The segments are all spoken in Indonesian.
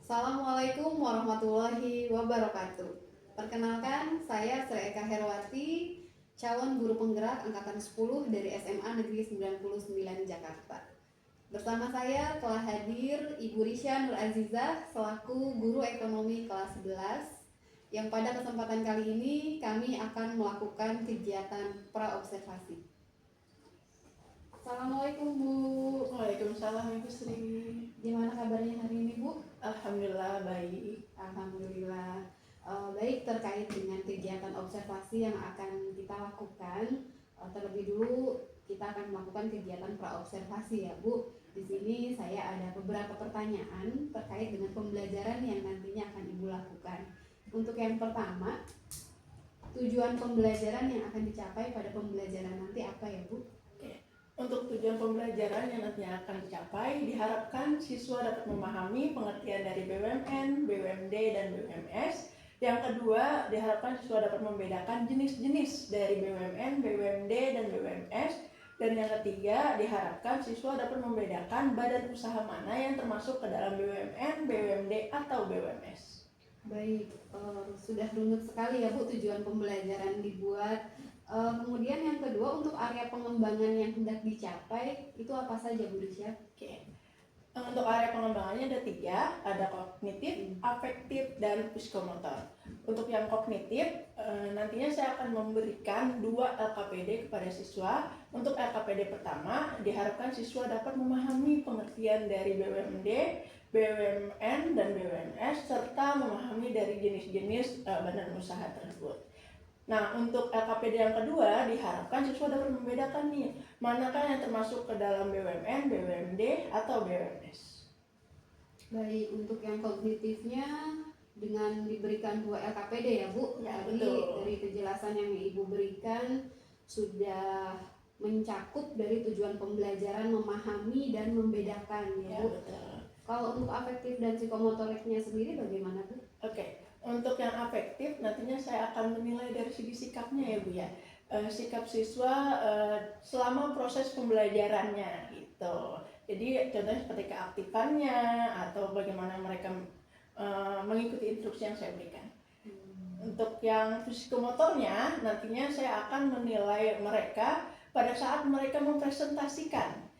Assalamualaikum warahmatullahi wabarakatuh. Perkenalkan, saya Sri Eka Herwati, calon guru penggerak angkatan 10 dari SMA Negeri 99 Jakarta. Bersama saya telah hadir Ibu Risha Nur Azizah selaku guru ekonomi kelas 11 yang pada kesempatan kali ini kami akan melakukan kegiatan praobservasi. Assalamualaikum Bu. Waalaikumsalam Ibu Sri. Gimana kabarnya hari ini Bu? Alhamdulillah baik. Alhamdulillah. Baik, terkait dengan kegiatan observasi yang akan kita lakukan, terlebih dulu kita akan melakukan kegiatan praobservasi ya Bu. Di sini saya ada beberapa pertanyaan terkait dengan pembelajaran yang nantinya akan Ibu lakukan. Untuk yang pertama, tujuan pembelajaran yang akan dicapai pada pembelajaran nanti apa ya Bu? Untuk tujuan pembelajaran yang nantinya akan dicapai, diharapkan siswa dapat memahami pengertian dari BUMN, BUMD, dan BUMS. Yang kedua, diharapkan siswa dapat membedakan jenis-jenis dari BUMN, BUMD, dan BUMS. Dan yang ketiga, diharapkan siswa dapat membedakan badan usaha mana yang termasuk ke dalam BUMN, BUMD, atau BUMS. Baik, sudah runut sekali ya Bu tujuan pembelajaran dibuat. Kemudian yang kedua, untuk area pengembangan yang hendak dicapai itu apa saja Bu Risha? Oke. Untuk area pengembangannya ada 3, ada kognitif, afektif, dan psikomotor. Untuk yang kognitif, nantinya saya akan memberikan 2 LKPD kepada siswa. Untuk LKPD pertama, diharapkan siswa dapat memahami pengertian dari BUMD, BUMN, dan BUMS, serta memahami dari jenis-jenis badan usaha tersebut. Nah, untuk LKPD yang kedua, diharapkan siswa dapat membedakan nih, manakah yang termasuk ke dalam BUMN, BUMD, atau BUMS. Baik, untuk yang kognitifnya dengan diberikan 2 LKPD ya Bu. Ya, Tadi betul. dari penjelasan yang Ibu berikan sudah mencakup dari tujuan pembelajaran memahami dan membedakan ya Bu. Betul. Kalau untuk afektif dan psikomotoriknya sendiri bagaimana Bu? Oke. Untuk yang afektif, nantinya saya akan menilai dari segi sikapnya ya Bu ya. Sikap siswa selama proses pembelajarannya gitu. Jadi contohnya seperti keaktifannya atau bagaimana mereka mengikuti instruksi yang saya berikan. Untuk yang psikomotornya, nantinya saya akan menilai mereka pada saat mereka mempresentasikan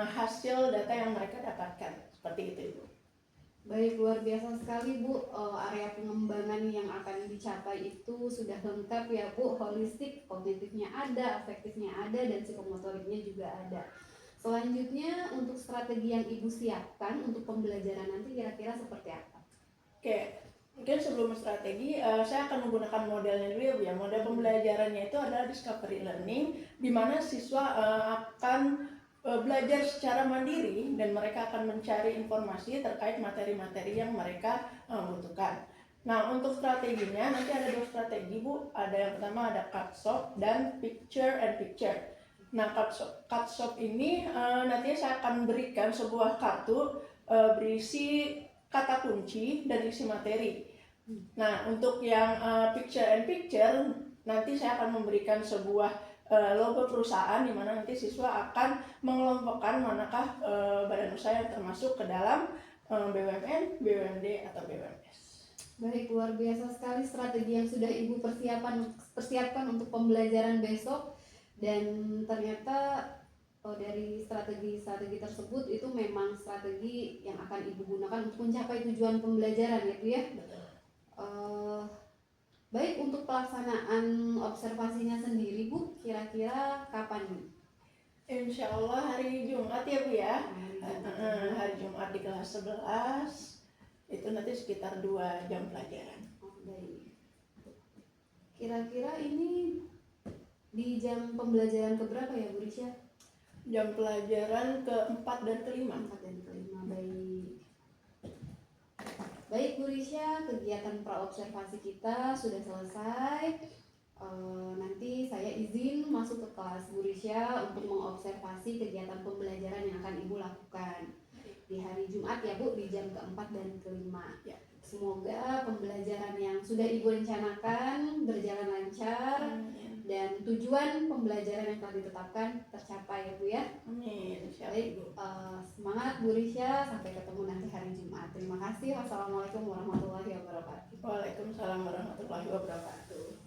hasil data yang mereka dapatkan. Seperti itu Ibu. Baik, luar biasa sekali Bu. Area pengembangan yang akan dicapai itu sudah lengkap ya Bu. Holistik, kognitifnya ada, afektifnya ada, dan psikomotoriknya juga ada. Selanjutnya, untuk strategi yang Ibu siapkan untuk pembelajaran nanti kira-kira seperti apa? Oke, mungkin sebelum strategi, saya akan menggunakan modelnya dulu ya Bu ya. Model pembelajarannya itu adalah discovery learning, di mana siswa akan belajar secara mandiri dan mereka akan mencari informasi terkait materi-materi yang mereka butuhkan. Nah, untuk strateginya nanti ada 2 strategi Bu. Ada yang pertama ada cut shop dan picture and picture. Nah, cut shop ini nantinya saya akan berikan sebuah kartu berisi kata kunci dan isi materi. Nah, untuk yang picture and picture nanti saya akan memberikan sebuah logo perusahaan di mana nanti siswa akan mengelompokkan manakah badan usaha yang termasuk ke dalam BUMN, BUMD, atau BUMS. Baik, luar biasa sekali strategi yang sudah Ibu persiapkan untuk pembelajaran besok. Dan ternyata dari strategi-strategi tersebut itu memang strategi yang akan Ibu gunakan untuk mencapai tujuan pembelajaran itu ya. Baik, untuk pelaksanaan observasinya sendiri Bu, kira-kira kapan nih? Insya Allah hari Jumat ya Bu ya. Hari Jumat di kelas 11 itu nanti sekitar 2 jam pelajaran. Baik. Kira-kira ini di jam pembelajaran keberapa ya Bu Risha? Jam pelajaran ke-4 dan ke-5. 4 dan ke-5, baik. Baik Bu Risha, kegiatan praobservasi kita sudah selesai. Nanti saya izin masuk ke kelas Bu Risha untuk mengobservasi kegiatan pembelajaran yang akan Ibu lakukan di hari Jumat ya Bu, di jam ke-4 dan ke-5 ya. Semoga pembelajaran yang sudah Ibu rencanakan berjalan lancar dan tujuan pembelajaran yang telah ditetapkan tercapai ya Bu ya. Amin. Baik, semangat Bu Risha, sampai ketemu nanti hari Jumat. Terima kasih. Wassalamualaikum warahmatullahi wabarakatuh. Waalaikumsalam warahmatullahi wabarakatuh.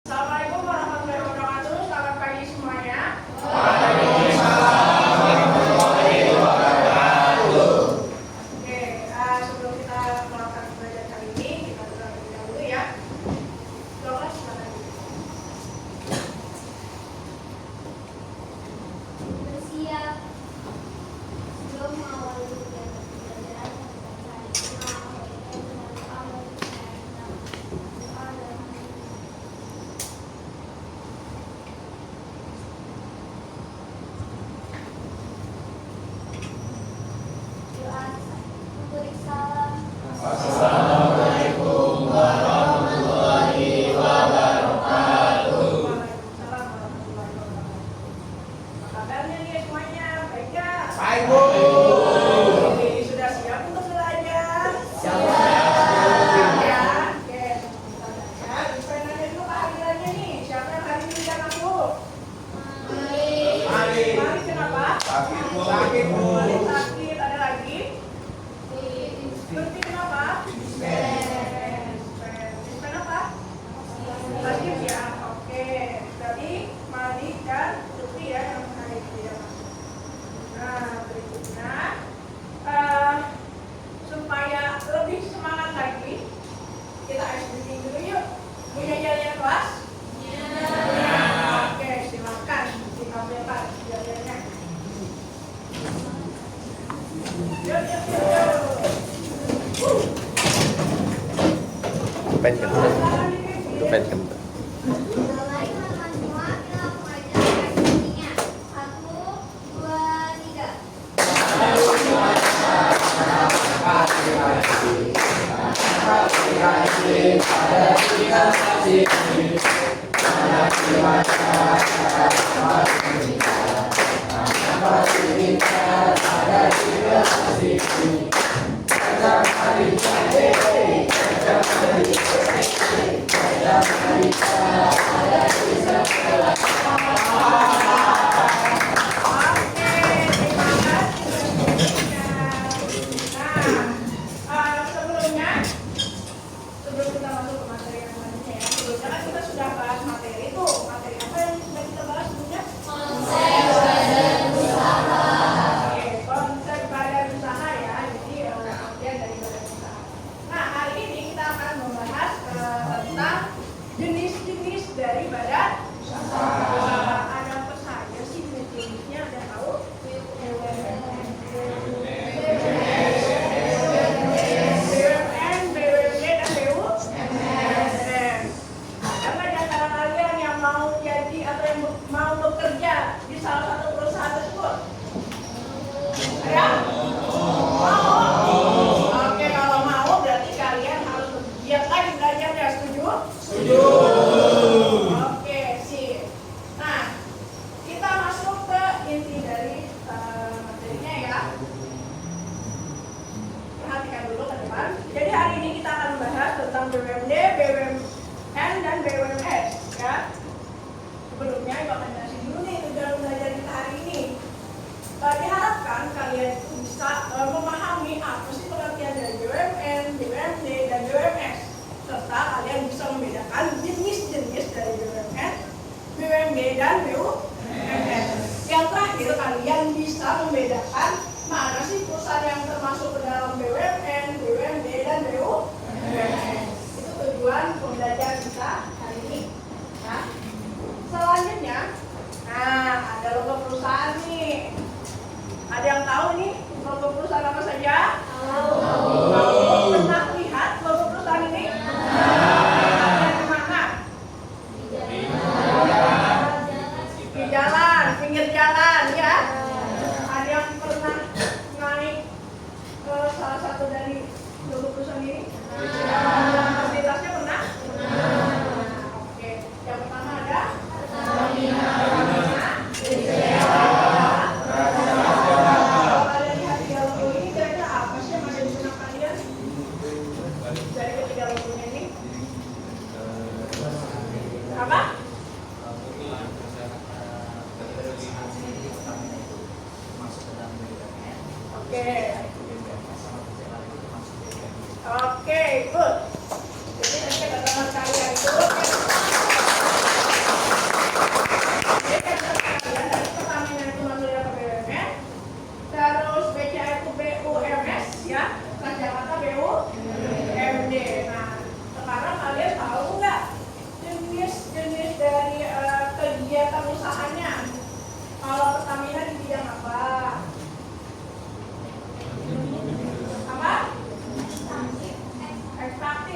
Assalamualaikum warahmatullahi wabarakatuh. Selamat pagi semuanya. Oke, sebelum kita melakukan belajar kali ini, kita doa terlebih dahulu ya. Doa silakan. Bersiap sebelum mengawali kegiatan pembelajaran doa memberi salam. Waalaikumsalam warahmatullahi wabarakatuh. Apa kabarnya nih semuanya? Baik nggak? Baik, Bu. Oke, sudah siap untuk belajar? Siap ya. Oke, kita belajar. Bisa nanya dulu kehadirannya nih. Siapa yang hari ini undang aku? Mari. Mari kenapa? Sakit, Bu. Sakit, Bu. Mari sakit. Ada lagi? Berhenti kenapa? Dispen apa? Sakit ya. Oke. Berarti Mari dan Lutfi ya yang hari ini tidak masuk. Nah, berikutnya supaya lebih semangat lagi, kita ice breathing dulu yuk. Punya jalan kelas? Punya. Oke, silakan ditampilkan jalannya. Yuk, yuk, yuk, yuk. Pen kentut, itu pen kentut. Mulai teman-teman semua, kita langsung aja activity-nya. 1, 2, 3. Sebelumnya, sebelum kita masuk ke materi yang selanjutnya ya, sebelumnya kan kita sudah bahas materi itu. Materi apa yang sudah kita bahas sebelumnya? Oke, konsep badan usaha ya, jadi bagian dari badan usaha. Nah, hari ini kita akan membahas tentang jenis-jenis dari badan usaha. Ada apa saja sih jenis-jenisnya? Ada tahu? BUMN, BUMD, dan BUMN. Ada nggak di antara kalian yang mau jadi atau yang mau bekerja di salah satu perusahaan tersebut? Ada? Mau? Oke, kalau mau berarti kalian harus giat lagi belajarnya. Setuju? Setuju. Oke, sip. Nah, kita masuk ke inti dari materinya ya. Perhatikan dulu ke depan. Jadi hari ini kita akan membahas tentang BUMD, BUMN, dan BUMS ya. Sebelumnya Ibu akan jelasin dulu nih tujuan belajar kita hari ini. Diharapkan kalian itu bisa memahami apa sih pengertian dari BUMN, BUMD, dan BUMS, serta kalian bisa membedakan jenis-jenis dari BUMN, BUMD, dan BUMS. Yang terakhir, kalian bisa membedakan mana sih perusahaan yang termasuk ke dalam BUMN, BUMD, dan BUMS. Itu tujuan pembelajaran kita hari ini. Ya. Selanjutnya, nah ada logo perusahaan nih. Ada yang tahu nih logo perusahaan apa saja? Tahu. Pernah lihat logo perusahaan ini? Ada di mana? Di jalan, pinggir jalan ya. Ada yang pernah naik ke salah satu dari logo perusahaan ini? Fasilitasnya pernah? Oke, yang pertama ada Pertamina. Kalau kalian Oke. Oke, good. Jadi nanti teman kalian itu dari Pertamina itu masuknya ke BUMN, terus BCA itu BUMS ya, Transjakarta BUMD. Nah, sekarang kalian tahu nggak jenis-jenis dari kegiatan usahanya? Kalau Pertamina di bidang apa? Apa? Ekstraktif.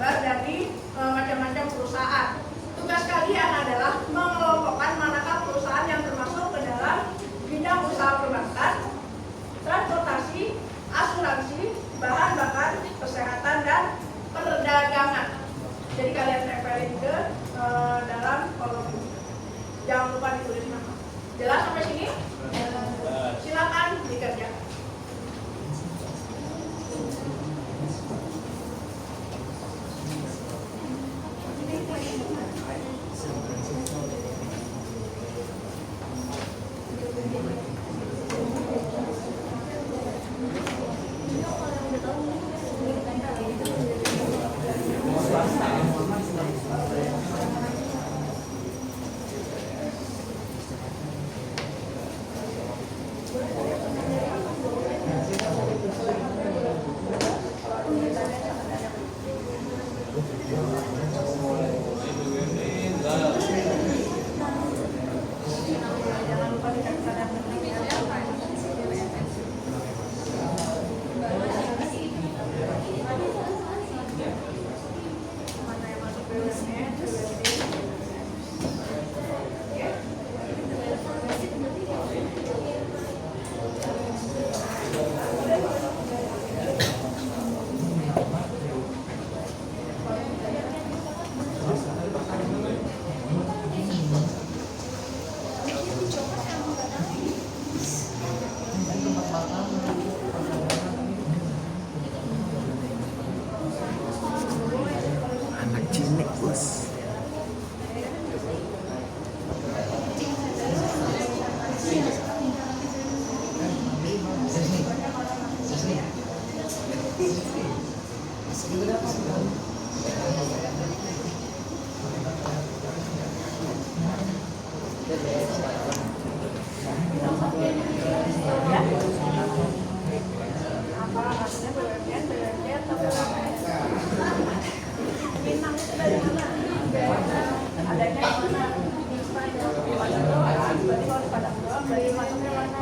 member dari macam-macam perusahaan. Tugas kalian adalah mengelompokkan manakah perusahaan yang termasuk ke dalam bidang usaha perbankan, transportasi, asuransi, bahan bakar, kesehatan, dan perdagangan. Jadi kalian tempelin ke dalam kolom ini. Jangan lupa ditulis nama. Jelas sampai sini? Silakan dikerjakan. Anak cilik bos. Apa maksudnya BUMN, BUMD, atau bintang itu dari mana? Adanya di mana? Padang doang. Berarti kalau di Padang doang berarti masuknya mana?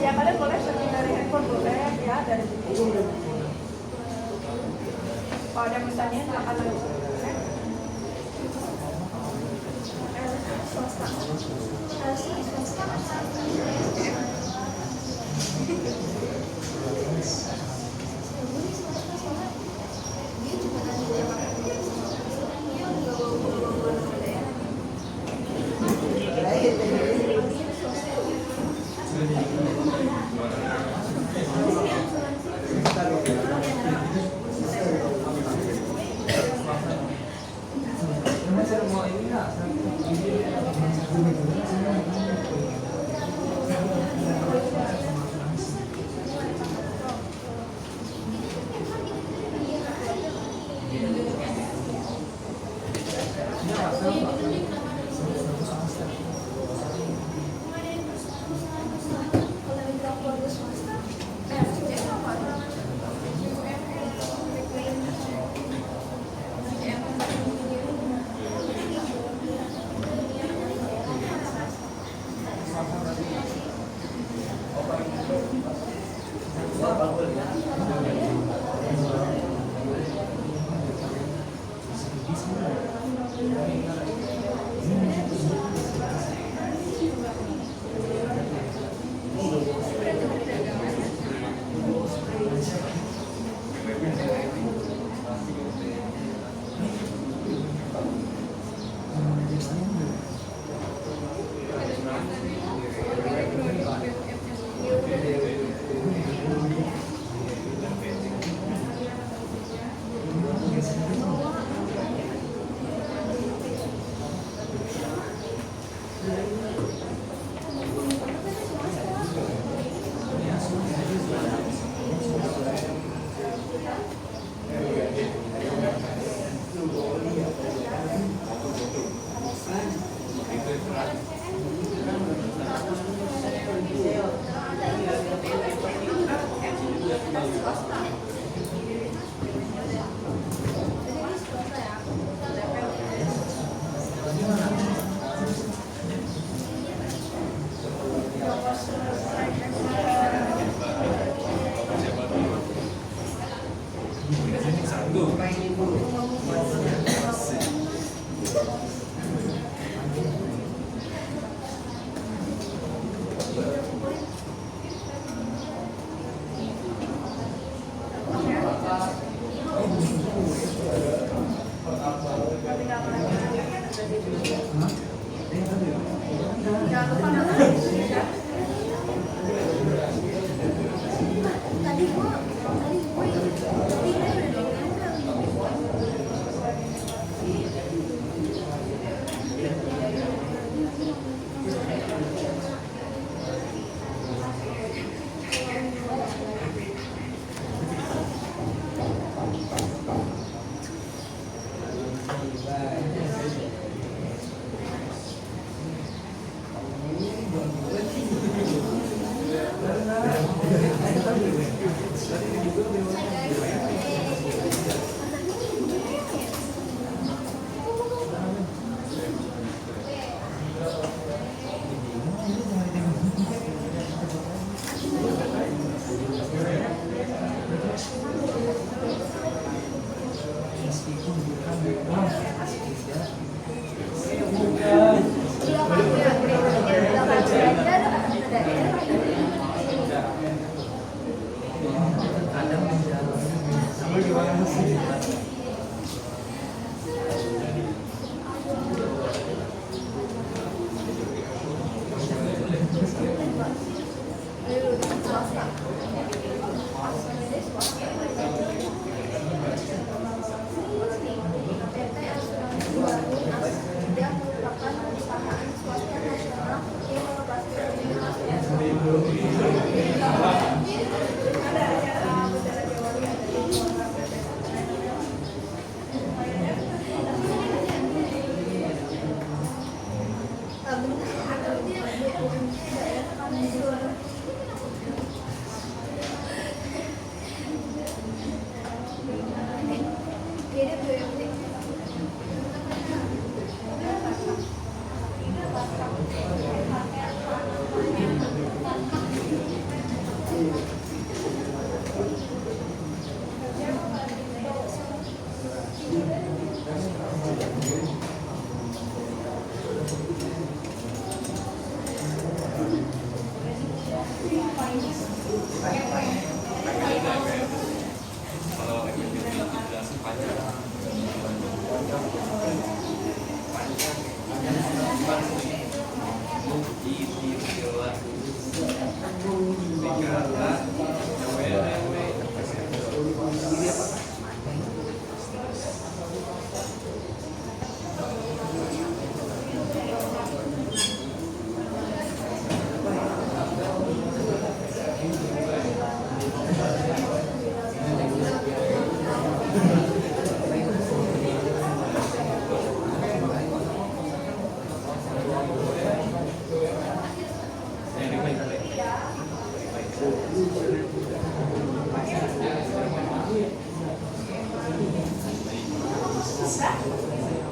Ya kalian boleh searching dari handphone, boleh ya dari sini. Kalau ada misalnya silakan dari sini. Dia merupakan perusahaan swasta nasional yang mengoperasikan organisasi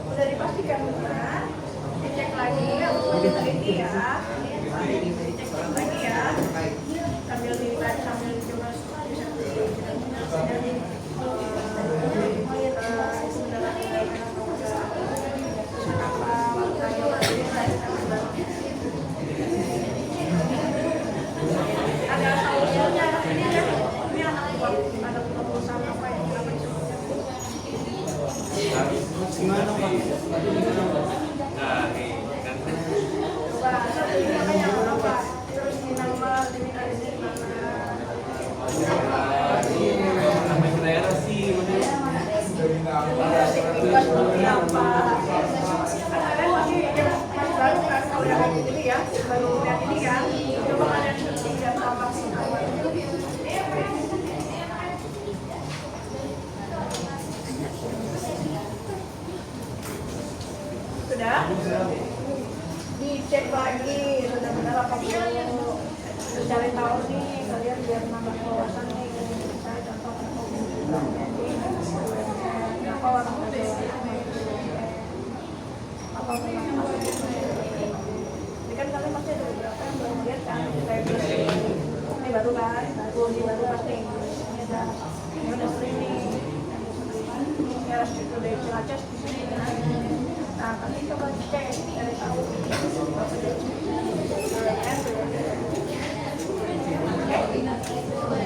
Sudah dipastikan benar, dicek lagi untuk ini ya, dicek lagi ya, sambil dicoba ada saudaranya ini ya, ini ada perusahaan apa yang kenapa disebutnya? Gimana Bang? Nah, nih kan Namanya apa? Terus di nama di mana? sampai ke daerah sih Bebas seperti apa? Kalian masih baru kan kalau udah ini ya, baru lihat ini kan. Coba kalian searching dan tambah sih awal. Sudah? Dicek lagi, sudah benar apa belum? Terus cari tahu nih, kalian biar nambah wawasan nih. Saya contoh apa orang apa ini kan kalian pasti ada beberapa yang belum lihat kan, kayak ini baru kan, ini baru pasti ini udah sering nih, ya itu dari Cilacap di sini kan. Nah, nanti coba cek dari tahu.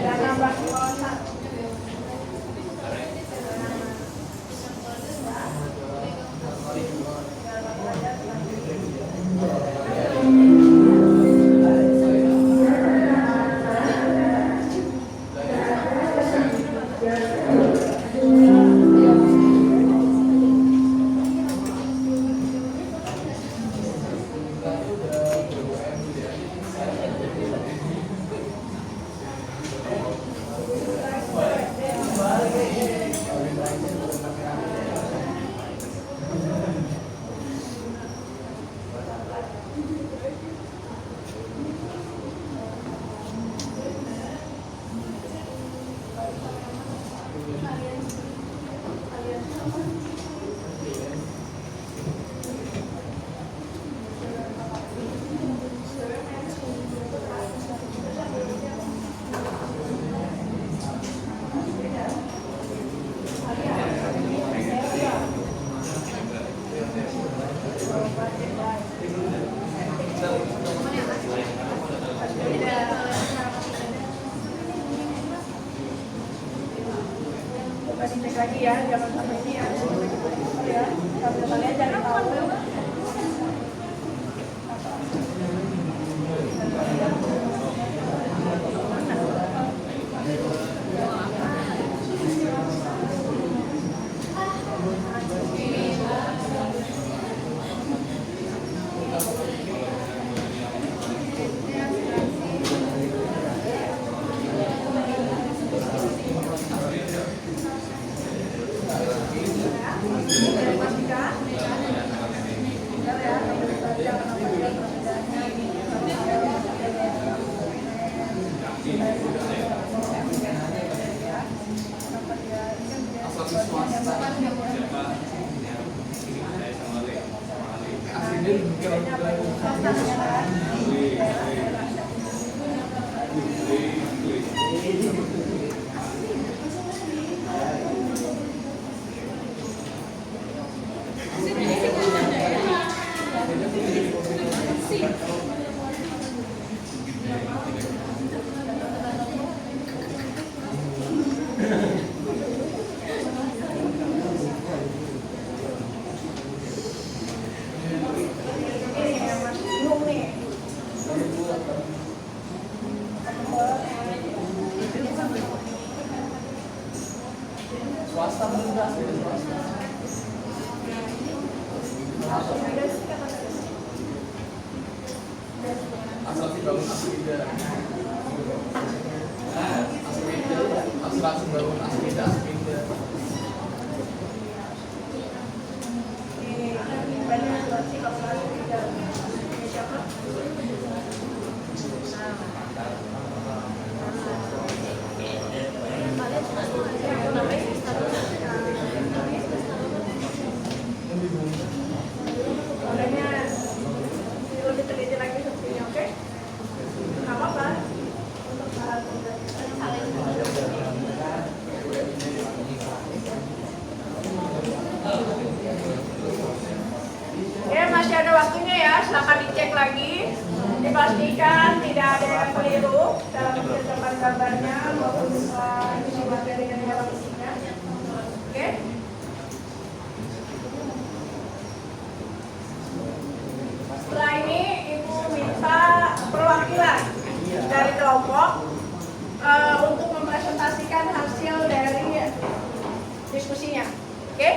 Dan nambah wawasan. Dicek lagi ya, jangan sampai ini ya, sambil kalian cari tahu. Masih ada waktunya ya, silakan dicek lagi, dipastikan tidak ada yang keliru dalam penetapan gambarnya maupun isi materi yang dalam isinya. Oke? Setelah ini Ibu minta perwakilan dari kelompok untuk mempresentasikan hasil dari diskusinya. Oke?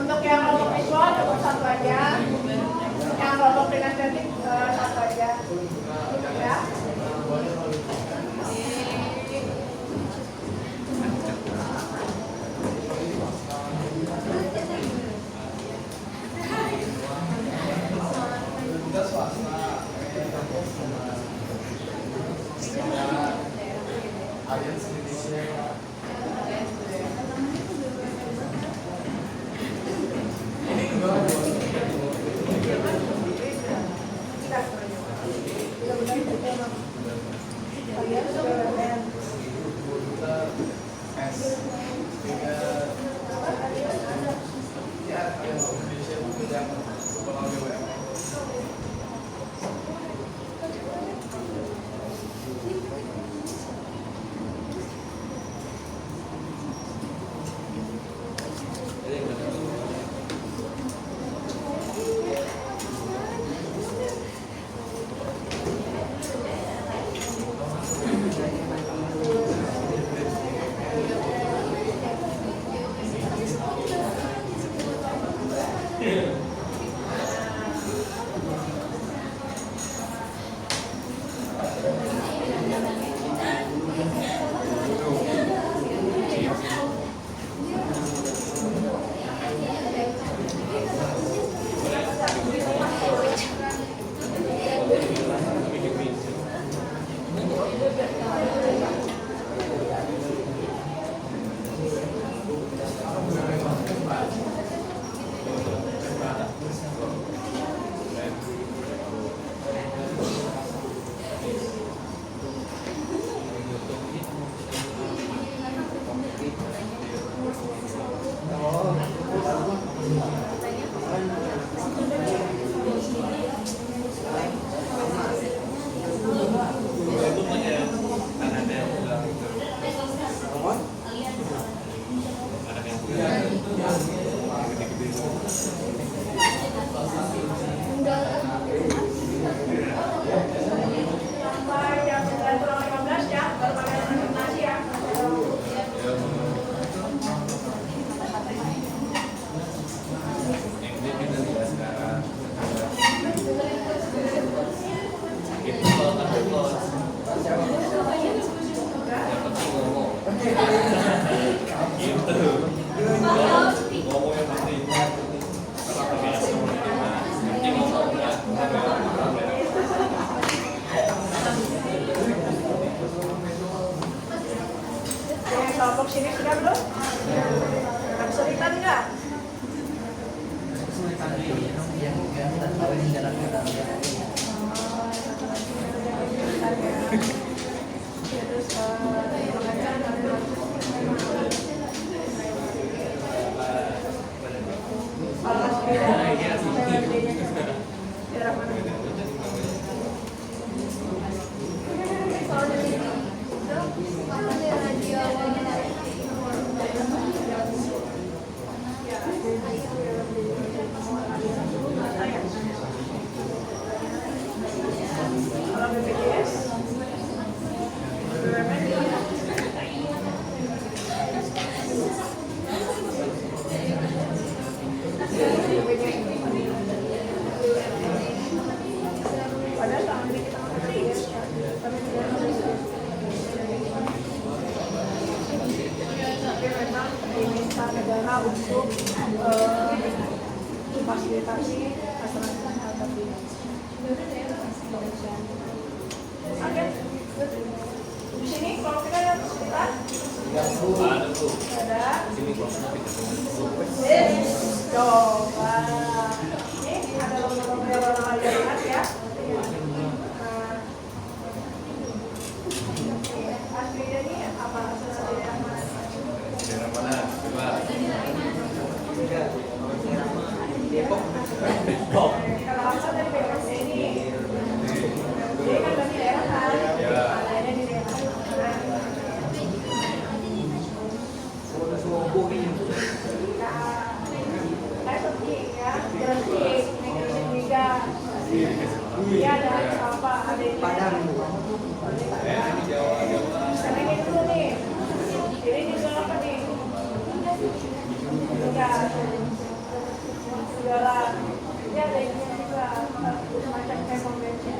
Untuk yang kelompok visual cukup satu aja, yang kelompok kinestetik satu aja, ya. Kelompok sini sudah belum? Kesulitan nggak? Terus kalau BPJS BUMN padahal selama ini kita pakai BPJS ya, tapi memang diminta negara untuk memfasilitasi masyarakat hal tadi. Oke, di sini kalau kita lihat sekitar ada coba ini ada logo-logo yang orang lihat ya. Aslinya ini apa? Daerah mana? Coba. Depok. Kalau asal dari BPJS ini, jadi kan dari daerah kan, adanya di daerah. Kayak seperti ya, Gresik, Mega, iya ada apa? Ada di Padang. Sekarang ini dulu nih, ini jual apa nih? Enggak. Segala ya ada yang juga macam kayak konvensi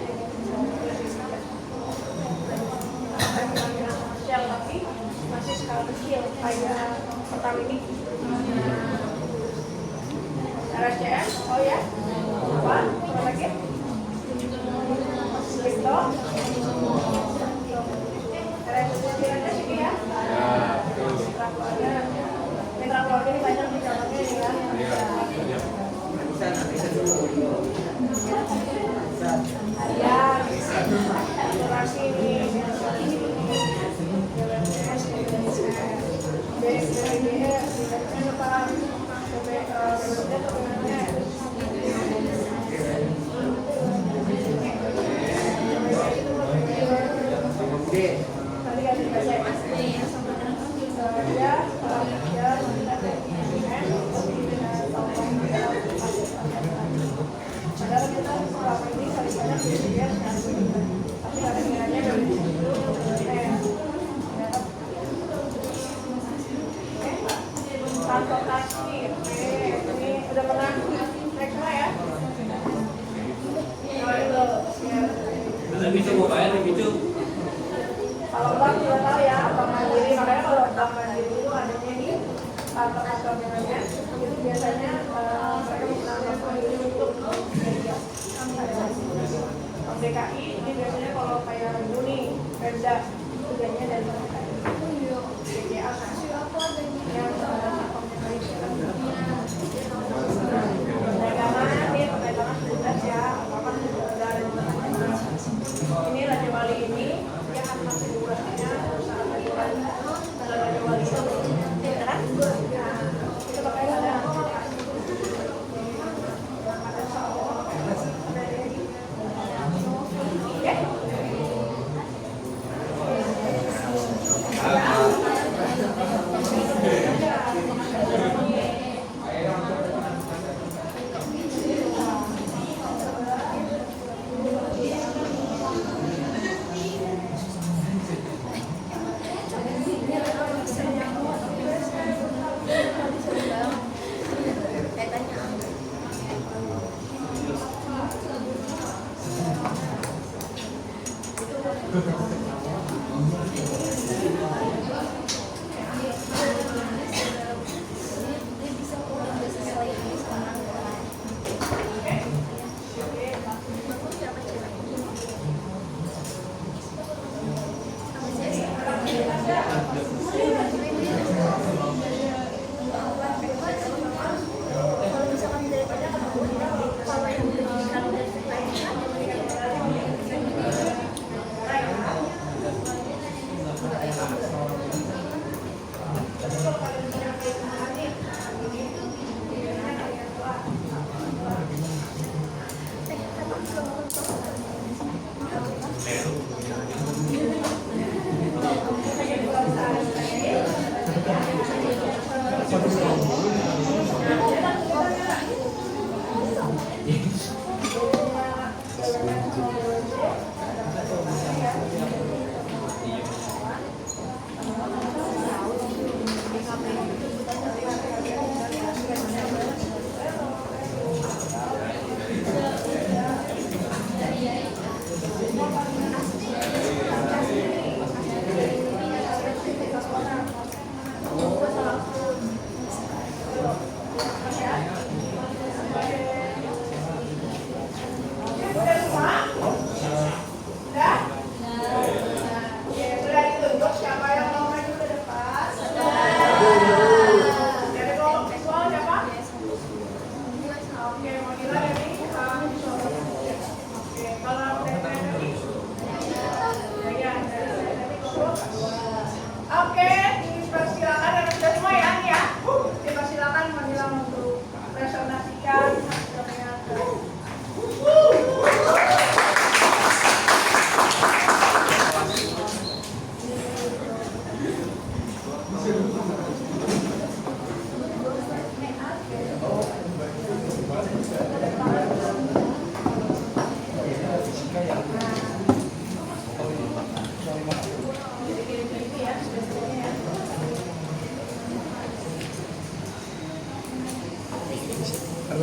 komersial tapi masih skala kecil kayak Pertamini, RSCM, oh ya, apa lagi? Listo, RSCM ada sini ya. Mitra keluarga ini banyak di cabangnya ini ya. Ya, asuransi ini, padahal kita selama ini kali banyak BPJS tapi ada kiranya dari transportasi, ini udah pernah naik semua ya? Ada bisa mau bayar di Picu? Kalau bank sudah tahu ya, bank mandiri, makanya kalau bank mandiri itu adanya di kantor-kantor BUMN itu biasanya mereka menggunakan bank mandiri untuk bank DKI ini biasanya kalau kayak Uni, Pemda itu biasanya dari DKI, BCA kan yang perdagangan nih, perdagangan sudah ya, apa dari ini Raja Wali ini yang akan kedua-duanya perusahaan Raja Wali itu kan? Kita pakai ada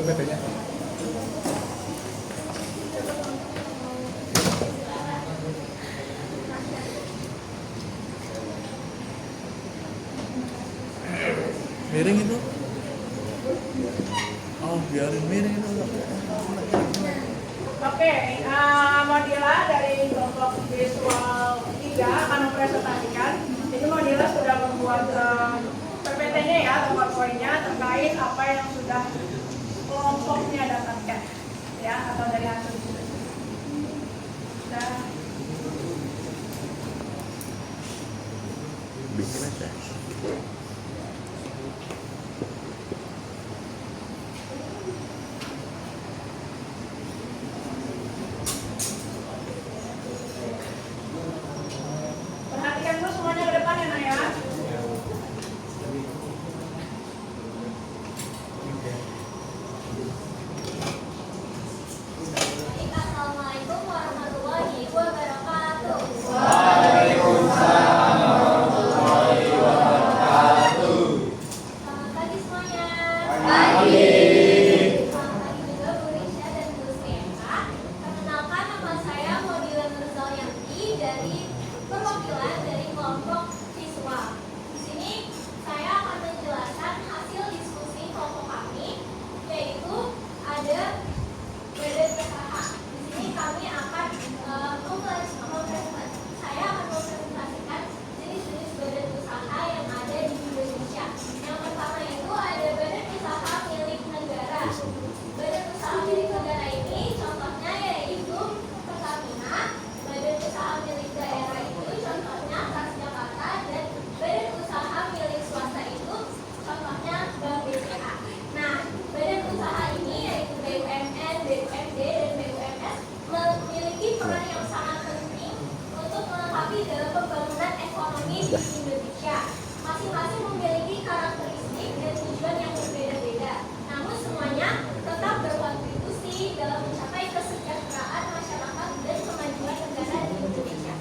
PPT-nya. Miring itu. Oh, biarin miring itu. Oke, Modila dari kelompok visual 3 akan mempresentasikan. Ini Modila sudah membuat PPT-nya ya, atau PowerPoint-nya terkait apa yang sudah kelompoknya dapatkan, ya, atau dari hasil diskusi. Sudah. Bikin aja. Perhatikan dulu semuanya ke depan ya, Nak ya. Assalamualaikum warahmatullahi wabarakatuh. Selamat pagi semuanya. Selamat pagi juga Bu Risha dan Bu Sienna. Perkenalkan, nama saya Modila Nurzayanti dari perwakilan dari kelompok visual. Di sini saya akan menjelaskan hasil diskusi kelompok kami, yaitu ada badan usaha. Di sini kami akan saya akan mempresentasikan jenis-jenis badan usaha yang ada di Indonesia. Yang pertama itu ada badan usaha milik negara. Badan usaha milik negara ini contohnya yaitu Pertamina. Badan usaha milik daerah itu contohnya Transjakarta, dan badan usaha milik swasta itu contohnya Bank BCA. Nah, badan usaha ini yaitu BUMN, BUMD, dan BUMS memiliki peran yang sangat penting untuk melengkapi dalam pembangunan ekonomi di Indonesia. Masing-masing memiliki karakteristik dan tujuan yang berbeda-beda. Namun semuanya tetap berkontribusi dalam mencapai kesejahteraan masyarakat dan kemajuan negara di Indonesia.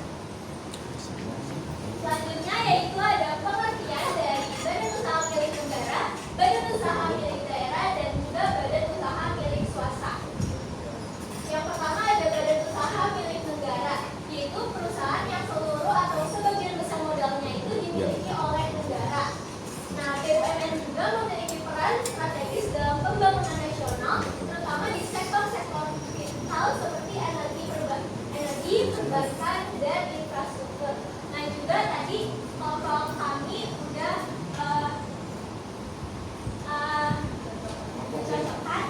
Selanjutnya yaitu ada pengertian dari badan usaha milik negara, badan usaha milik daerah, dan juga badan usaha milik swasta. Yang pertama ada badan usaha milik negara, yaitu perusahaan yang seluruh atau sebagian besar modalnya itu dimiliki oleh negara. Nah, BUMN juga memiliki peran strategis dalam pembangunan nasional, terutama di sektor-sektor vital seperti energi, perbankan, dan infrastruktur. Nah, juga tadi kelompok kami sudah mencontohkan,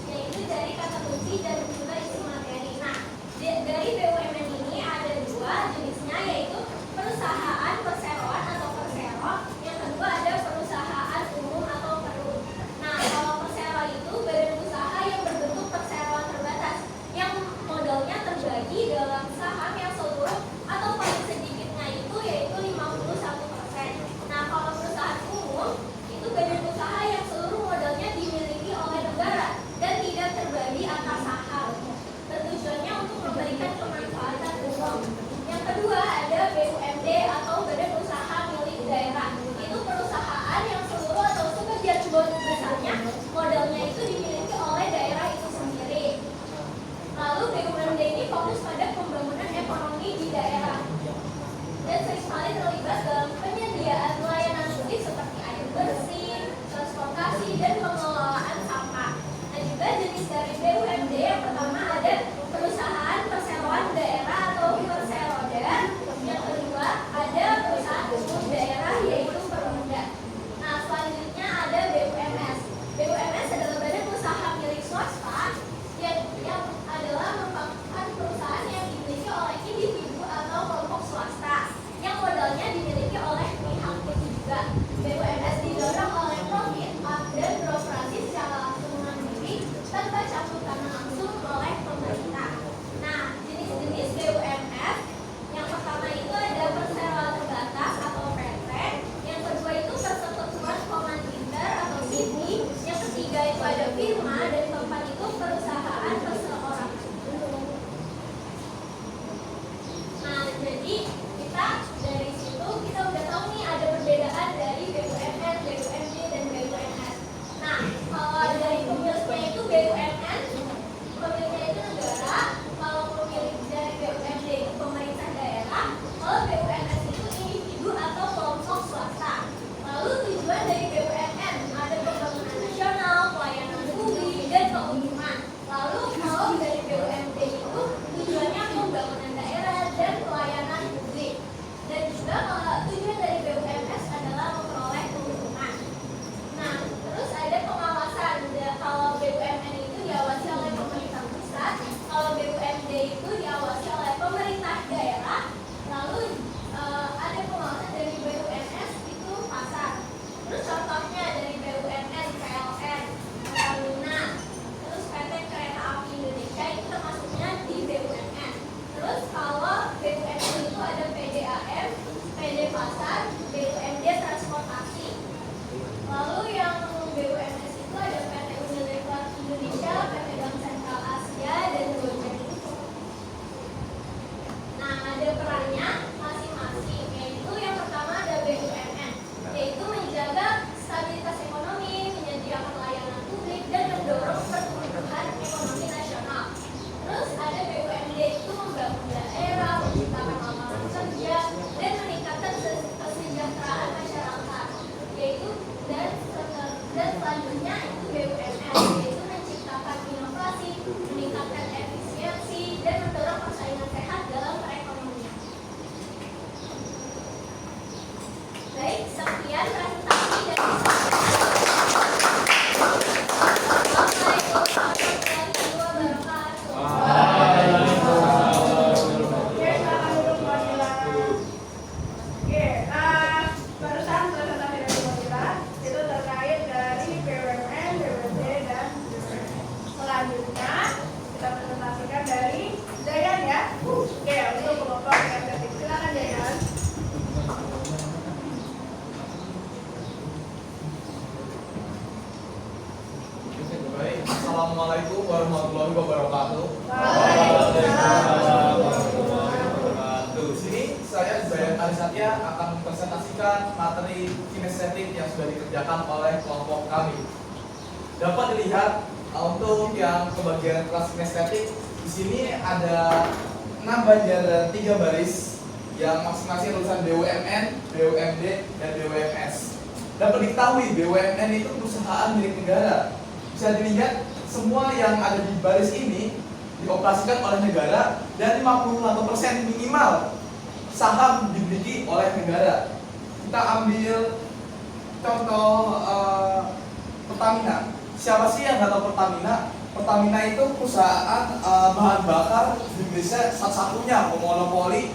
yaitu dari kata kunci dan juga isi materi. Nah, dari BUMN ini ada dua jenisnya, yaitu perusahaan perseroan atau persero. Yang kedua ada perusahaan umum atau peru. Nah, kalau persero itu badan usaha yang berbentuk perseroan terbatas, yang modalnya terbagi dalam saham yang seluruh atau paling sedikitnya itu yaitu 51%. Nah, kalau perusahaan umum itu badan usaha yang seluruh modalnya dimiliki oleh negara dan tidak terbagi atas saham. Tujuannya untuk memberikan kemanfaatan umum. Yang kedua ada BUMD atau badan usaha milik daerah. Itu perusahaan yang seluruh atau sebagian besarnya modalnya itu dimiliki oleh daerah itu sendiri. Lalu BUMD ini fokus pada pembangunan ekonomi di daerah dan seringkali terlibat dalam penyediaan layanan publik seperti air bersih, transportasi, dan pengelolaan sampah. Dan juga jenis dari BUMD yang pertama ada perusahaan perseroan daerah atau perseroda. Yang kedua ada perusahaan umum daerah yaitu Perumda. Nah, selanjutnya ada BUMS. BUMS adalah badan usaha milik swasta yang adalah merupakan perusahaan yang dimiliki oleh individu atau kelompok swasta yang modalnya dimiliki oleh pihak ketiga. BUMS didorong oleh profit dan beroperasi secara langsung mandiri tanpa campur tangan langsung oleh pemerintah. Nah, jenis-jenis BUMS yang pertama itu ada perseroan terbatas atau PT. Yang kedua itu persekutuan komanditer atau SIPI. Yang ketiga itu ada firma, dan keempat itu perusahaan perseorangan. Nah, jadi kita dari situ kita udah tahu nih ada perbedaan dari BUMN, BUMD, dan BUMS. Nah, kalau dari pemiliknya itu Sekian presentasi dari Assalamualaikum warahmatullahi wabarakatuh. Oke, silakan duduk Mbak Mila. Oke, barusan presentasi dari Mbak Mila itu terkait dari BUMN, BUMD, dan BUMN. Selanjutnya kita presentasikan dari Jayan ya. Oke, untuk kelompok estetik. Silakan Jayan. Baik, Assalamualaikum warahmatullahi wabarakatuh. Di sini saya Zayan Ali Satya akan mempresentasikan materi kinestetik yang sudah dikerjakan oleh kelompok kami. Dapat dilihat untuk yang kebagian kelas kinestetik di sini ada 6 bagian dan 3 baris yang masing-masing lulusan BUMN, BUMD, dan BUMS. Dapat diketahui BUMN itu perusahaan milik negara. Bisa dilihat semua yang ada di baris ini dioperasikan oleh negara dan 51% minimal saham dimiliki oleh negara. Kita ambil contoh Pertamina. Siapa sih yang nggak tahu Pertamina? Pertamina itu perusahaan bahan bakar di Indonesia satu-satunya memonopoli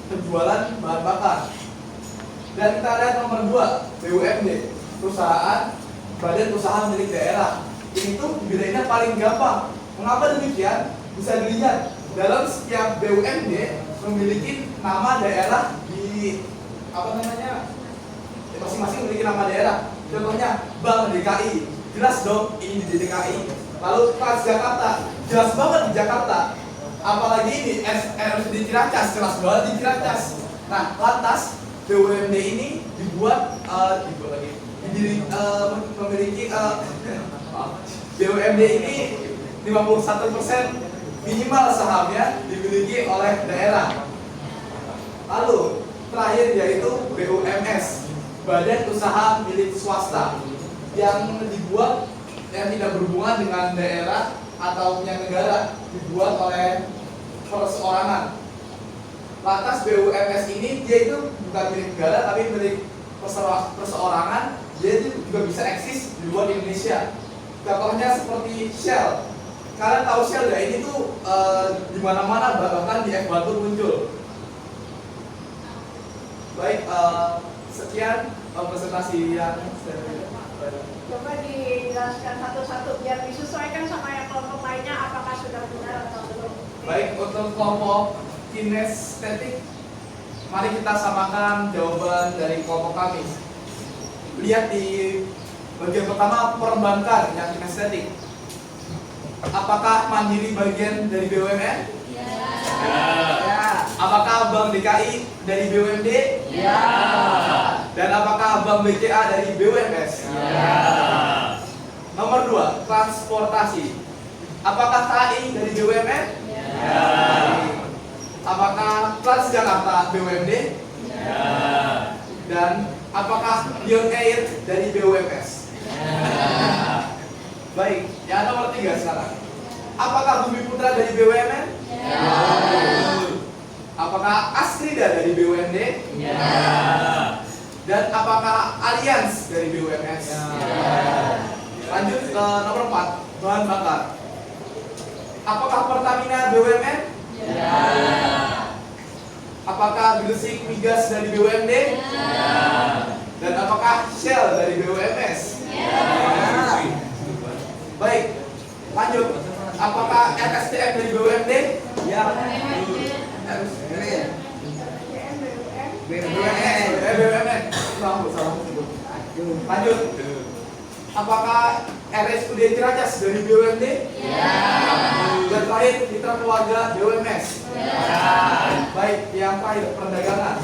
penjualan bahan bakar. Dan kita lihat nomor 2, BUMD, perusahaan badan usaha milik daerah. Ini tuh bedanya paling gampang. Mengapa demikian? Bisa dilihat dalam setiap BUMD memiliki nama daerah di masing-masing memiliki nama daerah. Contohnya Bank DKI, jelas dong ini di DKI. Lalu Transjakarta, jelas banget di Jakarta. Apalagi ini RSUD Ciracas, jelas banget di Ciracas. Nah, lantas BUMD ini memiliki BUMD ini 51% minimal sahamnya dimiliki oleh daerah. Lalu terakhir yaitu BUMS, Badan Usaha Milik Swasta, yang dibuat yang tidak berhubungan dengan daerah atau punya negara, dibuat oleh perseorangan. Lantas BUMS ini dia itu bukan milik negara tapi milik perseorangan. Dia itu juga bisa eksis di luar Indonesia. Contohnya seperti Shell. Kalian tahu Shell ya? Ini tuh di mana-mana, bahkan di F-Batur muncul. Baik, sekian presentasi yang Coba dijelaskan satu-satu biar disesuaikan sama yang kelompok lainnya apakah sudah benar atau belum. baik untuk kelompok kinestetik. Mari kita samakan jawaban dari kelompok kami. Lihat di bagian pertama, perbankan yang kinestetik. Apakah Mandiri bagian dari BUMN? Ya. Apakah Bank DKI dari BUMD? Ya. Dan apakah Bank BCA dari BUMS? Ya. Nomor 2, transportasi. Apakah KAI dari BUMN? Ya. Apakah Transjakarta BUMD? Ya. Dan apakah Lion Air dari BUMS? Ya. Baik, yang nomor 3 sekarang. Apakah Bumi Putra dari BUMN? Ya. Apakah Askrida dari BUMD? Ya. Dan apakah Allianz dari BUMS? Ya. Lanjut ke nomor 4, bahan bakar. Apakah Pertamina BUMN? Ya. Apakah Gresik Migas dari BUMD? Ya. Dan apakah Shell dari BUMS? Ya. Baik, lanjut. Apakah RSTM dari BUMD? Ya. BUMN. Lanjut. Apakah RSUD Ciracas dari BUMD? Ya. Dan terakhir Mitra Keluarga BUMS? Ya. Baik, yang terakhir perdagangan.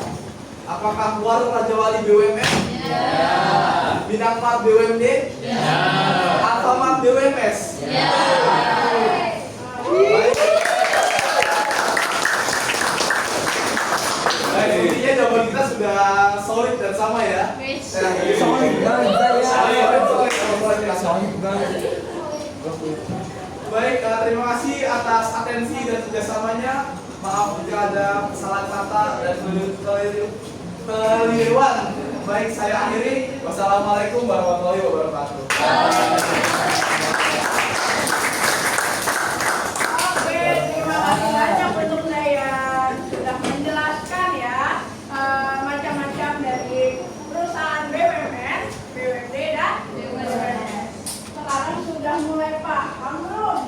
Apakah Warung Raja Wali BUMN? Ya. Binangmart BUMD? Ya. Alfamart BUMS? Ya. Baik. Baik, intinya jawaban kita sudah solid dan sama ya. Baik, terima kasih atas atensi dan kerjasamanya. Maaf jika ada kesalahan kata dan keliruan baik saya akhiri. Wassalamualaikum warahmatullahi wabarakatuh. Oke, terima kasih banyak untuk saya sudah menjelaskan ya macam-macam dari perusahaan BUMN, BUMD dan BUMN. Sekarang sudah mulai paham belum?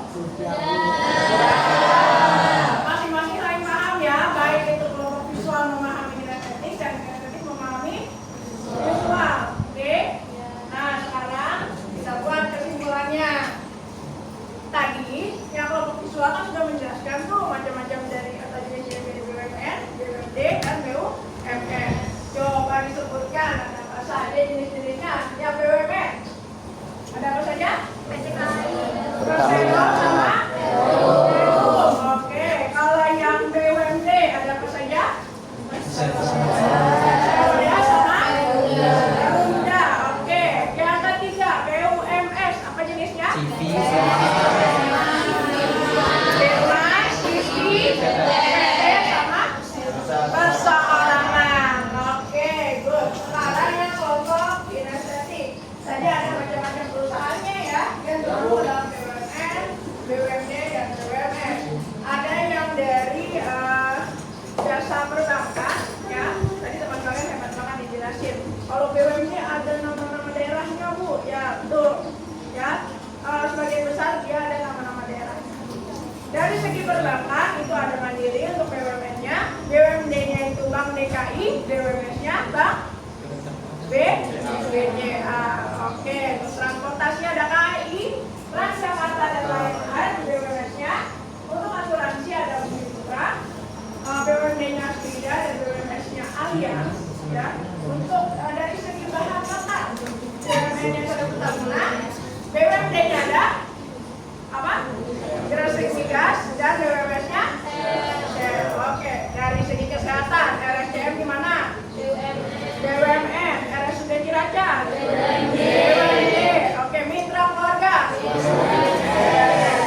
Masing-masing lain paham ya, baik itu kelompok visual memahami kinestetik dan kinestetik memahami visual. Oke? Nah, sekarang kita buat kesimpulannya. Tadi yang kelompok visual kan sudah menjelaskan tuh macam-macam dari atau jenis BUMN, BUMD dan BUMN. Coba disebutkan ada apa saja jenis-jenisnya ya BUMN. Ada apa saja? Persero sama Perum. Oke, kalau yang BUMD ada apa saja? Persero ya sama Perumda. Oke, yang ketiga BUMS apa jenisnya? Bebas, TV, PT sama perseorangan. Oke, good. Sekarang yang kelompok kinestetik. Tadi ada macam-macam perusahaannya ya, yang tergabung dalam BUMN, BUMD dan BUMN. Ada yang dari jasa perbankan ya. Tadi teman kalian hebat banget dijelasin. Kalau BUMD ada nama-nama daerahnya Bu, ya betul. Ya, sebagian besar dia ada nama-nama daerahnya. Dari segi perbankan itu ada Mandiri untuk BUMN-nya, BUMD-nya itu Bank DKI, BUMS-nya Bank BCA. Oke, untuk transportasi ada KAI, Transjakarta dan lain-lain, BUMS-nya. Untuk asuransi ada Bumi Putra, BUMD-nya Asprida dan BUMS-nya Allianz. Ya, untuk dari segi bahan bakar, BUMN-nya Sudah Pertamina, BUMD-nya ada apa? Gresik Migas dan BUMS-nya Shell. Oke, dari segi kesehatan, RSCM di mana? BUMN, RSUD Cilacap, BUMD. Oke, mitra keluarga.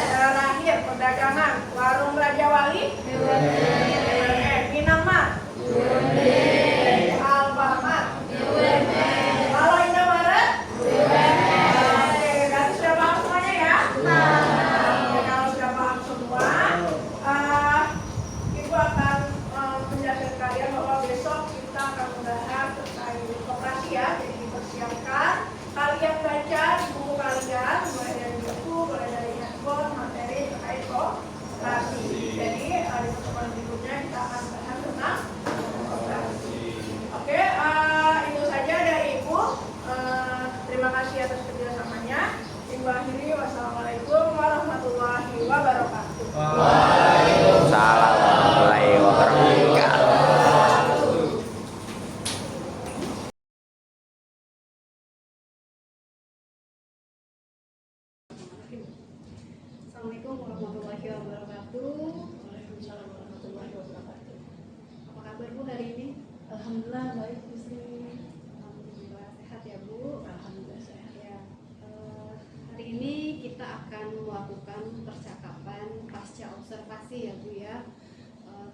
Terakhir perdagangan, warung Raja Wali, BUMN. Minamart, Alfamart, kalau Indomaret, oke, berarti sudah paham semuanya ya? Oke, kalau sudah paham semua, Ibu akan menjelaskan kalian bahwa besok kita akan membahas terkait koperasi ya, jadi dipersiapkan kalian baca di buku kalian, mulai dari buku, mulai dari handphone, materi terkait koperasi. Jadi di pertemuan berikutnya kita akan bahas tentang koperasi. Oke, itu saja dari Ibu. Terima kasih atas kerjasamanya. Ibu akhiri, wassalamualaikum warahmatullahi wabarakatuh. Waalaikumsalam warahmatullahi wabarakatuh. Assalamualaikum warahmatullahi wabarakatuh. Waalaikumsalam warahmatullahi wabarakatuh. Apa kabar Bu hari ini? Alhamdulillah baik Bu Sri. Alhamdulillah sehat ya Bu. Alhamdulillah sehat. Ya, hari ini kita akan melakukan percakapan pasca observasi ya Bu ya.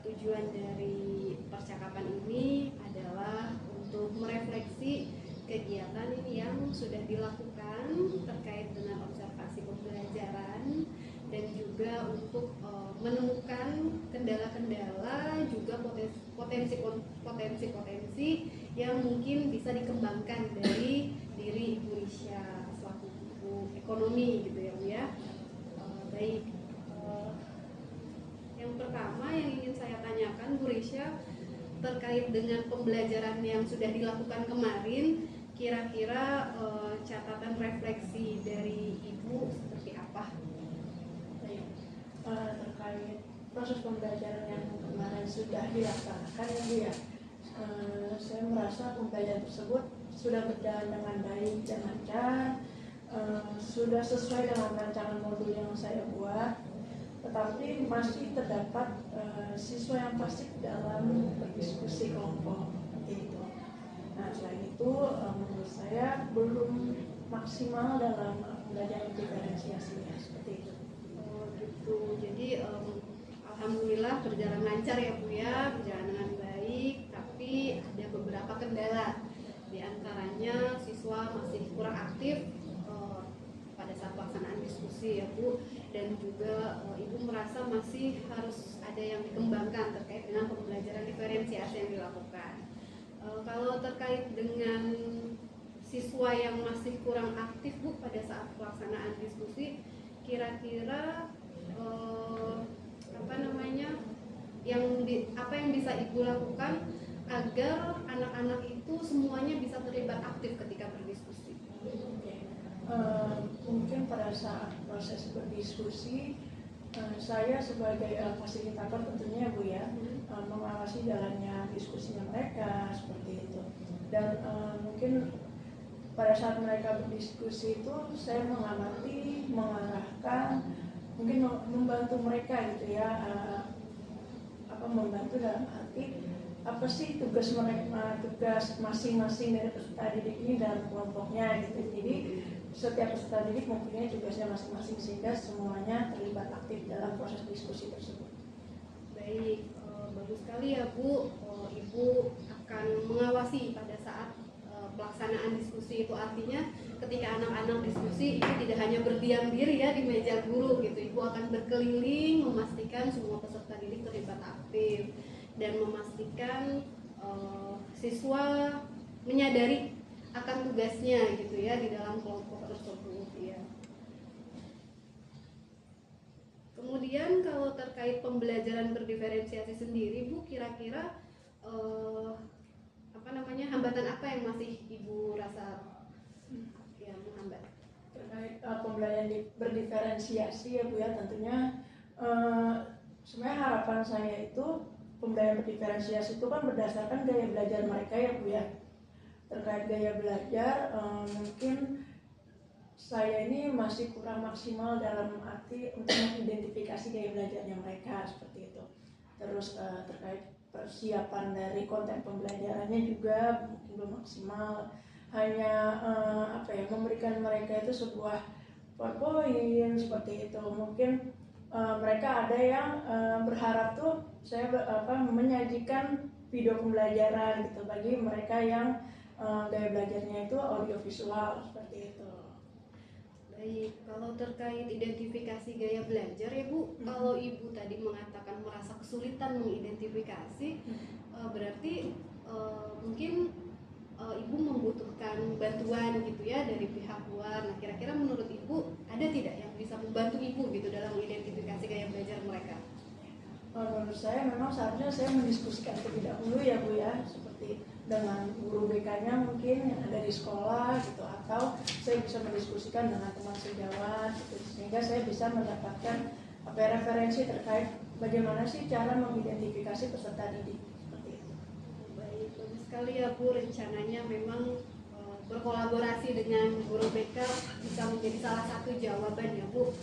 Tujuan dari percakapan ini adalah untuk merefleksi kegiatan ini yang sudah dilakukan terkait dengan observasi pembelajaran dan juga untuk menemukan kendala-kendala juga potensi-potensi yang mungkin bisa dikembangkan dari diri Ibu Risha selaku guru ekonomi gitu ya Bu ya. Baik, yang pertama yang ingin saya tanyakan Bu Risha terkait dengan pembelajaran yang sudah dilakukan kemarin, kira-kira catatan refleksi dari Ibu seperti apa? Baik, terkait proses pembelajaran yang kemarin sudah dilaksanakan ya Bu ya, saya merasa pembelajaran tersebut sudah berjalan dengan baik dan lancar, sudah sesuai dengan rancangan modul yang saya buat, tetapi masih terdapat siswa yang fasik dalam berdiskusi kelompok seperti itu. Nah, selain itu menurut saya belum maksimal dalam pembelajaran diferensiasinya seperti itu. Oh gitu. Jadi alhamdulillah berjalan lancar ya Bu ya, berjalan dengan baik, tapi ada beberapa kendala. Di siswa masih kurang aktif pada saat pelaksanaan diskusi ya Bu, dan juga Ibu merasa masih harus ada yang dikembangkan terkait dengan pembelajaran diferensiasi yang dilakukan. Kalau terkait dengan siswa yang masih kurang aktif Bu pada saat pelaksanaan diskusi, kira-kira apa yang bisa Ibu lakukan agar anak-anak itu semuanya bisa terlibat aktif ketika berdiskusi? Mungkin pada saat proses berdiskusi, saya sebagai fasilitator tentunya Bu ya, mengawasi jalannya diskusinya mereka seperti itu. Dan mungkin pada saat mereka berdiskusi itu saya mengamati, mengarahkan, mungkin membantu mereka gitu ya, membantu dalam arti apa sih tugas mereka, tugas masing-masing dari peserta didik ini dalam kelompoknya gitu. Jadi setiap peserta didik mempunyai tugasnya masing-masing sehingga semuanya terlibat aktif dalam proses diskusi tersebut. Baik, bagus sekali ya Bu. Ibu akan mengawasi pada saat pelaksanaan diskusi, itu artinya ketika anak-anak diskusi Ibu tidak hanya berdiam diri ya di meja guru gitu. Ibu akan berkeliling memastikan semua peserta didik terlibat aktif dan memastikan siswa menyadari akan tugasnya gitu ya di dalam kelompok tersebut ya. Kemudian kalau terkait pembelajaran berdiferensiasi sendiri Bu, kira-kira hambatan apa yang masih Ibu rasa yang menghambat? Terkait pembelajaran berdiferensiasi ya Bu ya, tentunya sebenarnya harapan saya itu pembelajaran berdiferensiasi itu kan berdasarkan gaya belajar mereka ya Bu ya. Terkait gaya belajar, mungkin saya ini masih kurang maksimal dalam arti untuk mengidentifikasi gaya belajarnya mereka seperti itu. Terus terkait persiapan dari konten pembelajarannya juga mungkin belum maksimal. Hanya memberikan mereka itu sebuah PowerPoint seperti itu. Mungkin mereka ada yang berharap tuh saya menyajikan video pembelajaran gitu bagi mereka yang gaya belajarnya itu audiovisual seperti itu. Baik, kalau terkait identifikasi gaya belajar ya Bu, kalau Ibu tadi mengatakan merasa kesulitan mengidentifikasi, berarti mungkin Ibu membutuhkan bantuan gitu ya dari pihak luar. Nah, kira-kira menurut Ibu ada tidak yang bisa membantu Ibu gitu dalam mengidentifikasi gaya belajar mereka? Menurut saya memang seharusnya saya mendiskusikan terlebih dahulu ya Bu ya, seperti dengan guru BK-nya mungkin yang ada di sekolah gitu, atau saya bisa mendiskusikan dengan teman sejawat gitu, sehingga saya bisa mendapatkan referensi terkait bagaimana sih cara mengidentifikasi peserta didik seperti itu. Baik, bagus sekali ya Bu, rencananya memang berkolaborasi dengan guru BK bisa menjadi salah satu jawaban ya Bu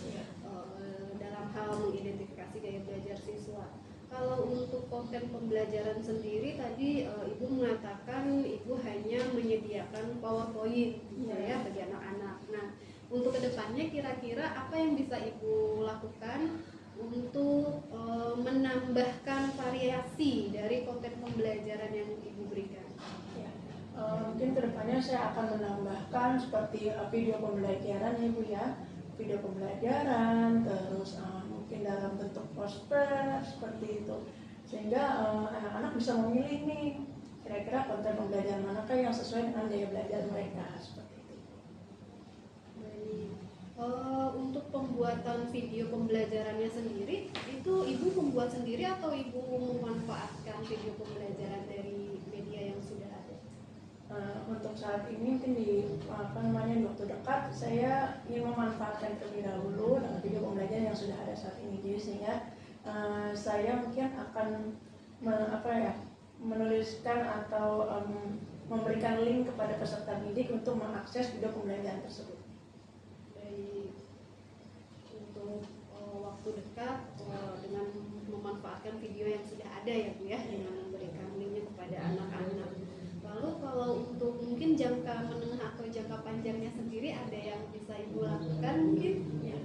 dalam hal mengidentifikasi gaya belajar siswa. Kalau untuk konten pembelajaran sendiri tadi Ibu mengatakan Ibu hanya menyediakan PowerPoint ya bagi anak-anak. Nah, untuk kedepannya kira-kira apa yang bisa Ibu lakukan untuk menambahkan variasi dari konten pembelajaran yang Ibu berikan? Ya, mungkin kedepannya saya akan menambahkan seperti video pembelajaran ya Bu ya, video pembelajaran, terus mungkin dalam bentuk poster seperti itu, sehingga anak-anak bisa memilih nih kira-kira konten pembelajaran manakah yang sesuai dengan gaya belajar mereka seperti itu. Baik. Untuk pembuatan video pembelajarannya sendiri itu Ibu membuat sendiri atau Ibu memanfaatkan video pembelajaran dari media yang sudah ada? Untuk saat ini mungkin di waktu dekat saya ingin memanfaatkan terlebih dahulu dengan video pembelajaran yang sudah ada saat ini, jadi sehingga saya mungkin akan menuliskan atau memberikan link kepada peserta didik untuk mengakses video pembelajaran tersebut. Baik. Untuk waktu dekat dengan memanfaatkan video yang sudah ada ya Bu ya, dengan memberikan linknya kepada anak-anak. Lalu kalau untuk mungkin jangka menengah atau jangka panjangnya sendiri ada yang bisa Ibu lakukan mungkin? Ya.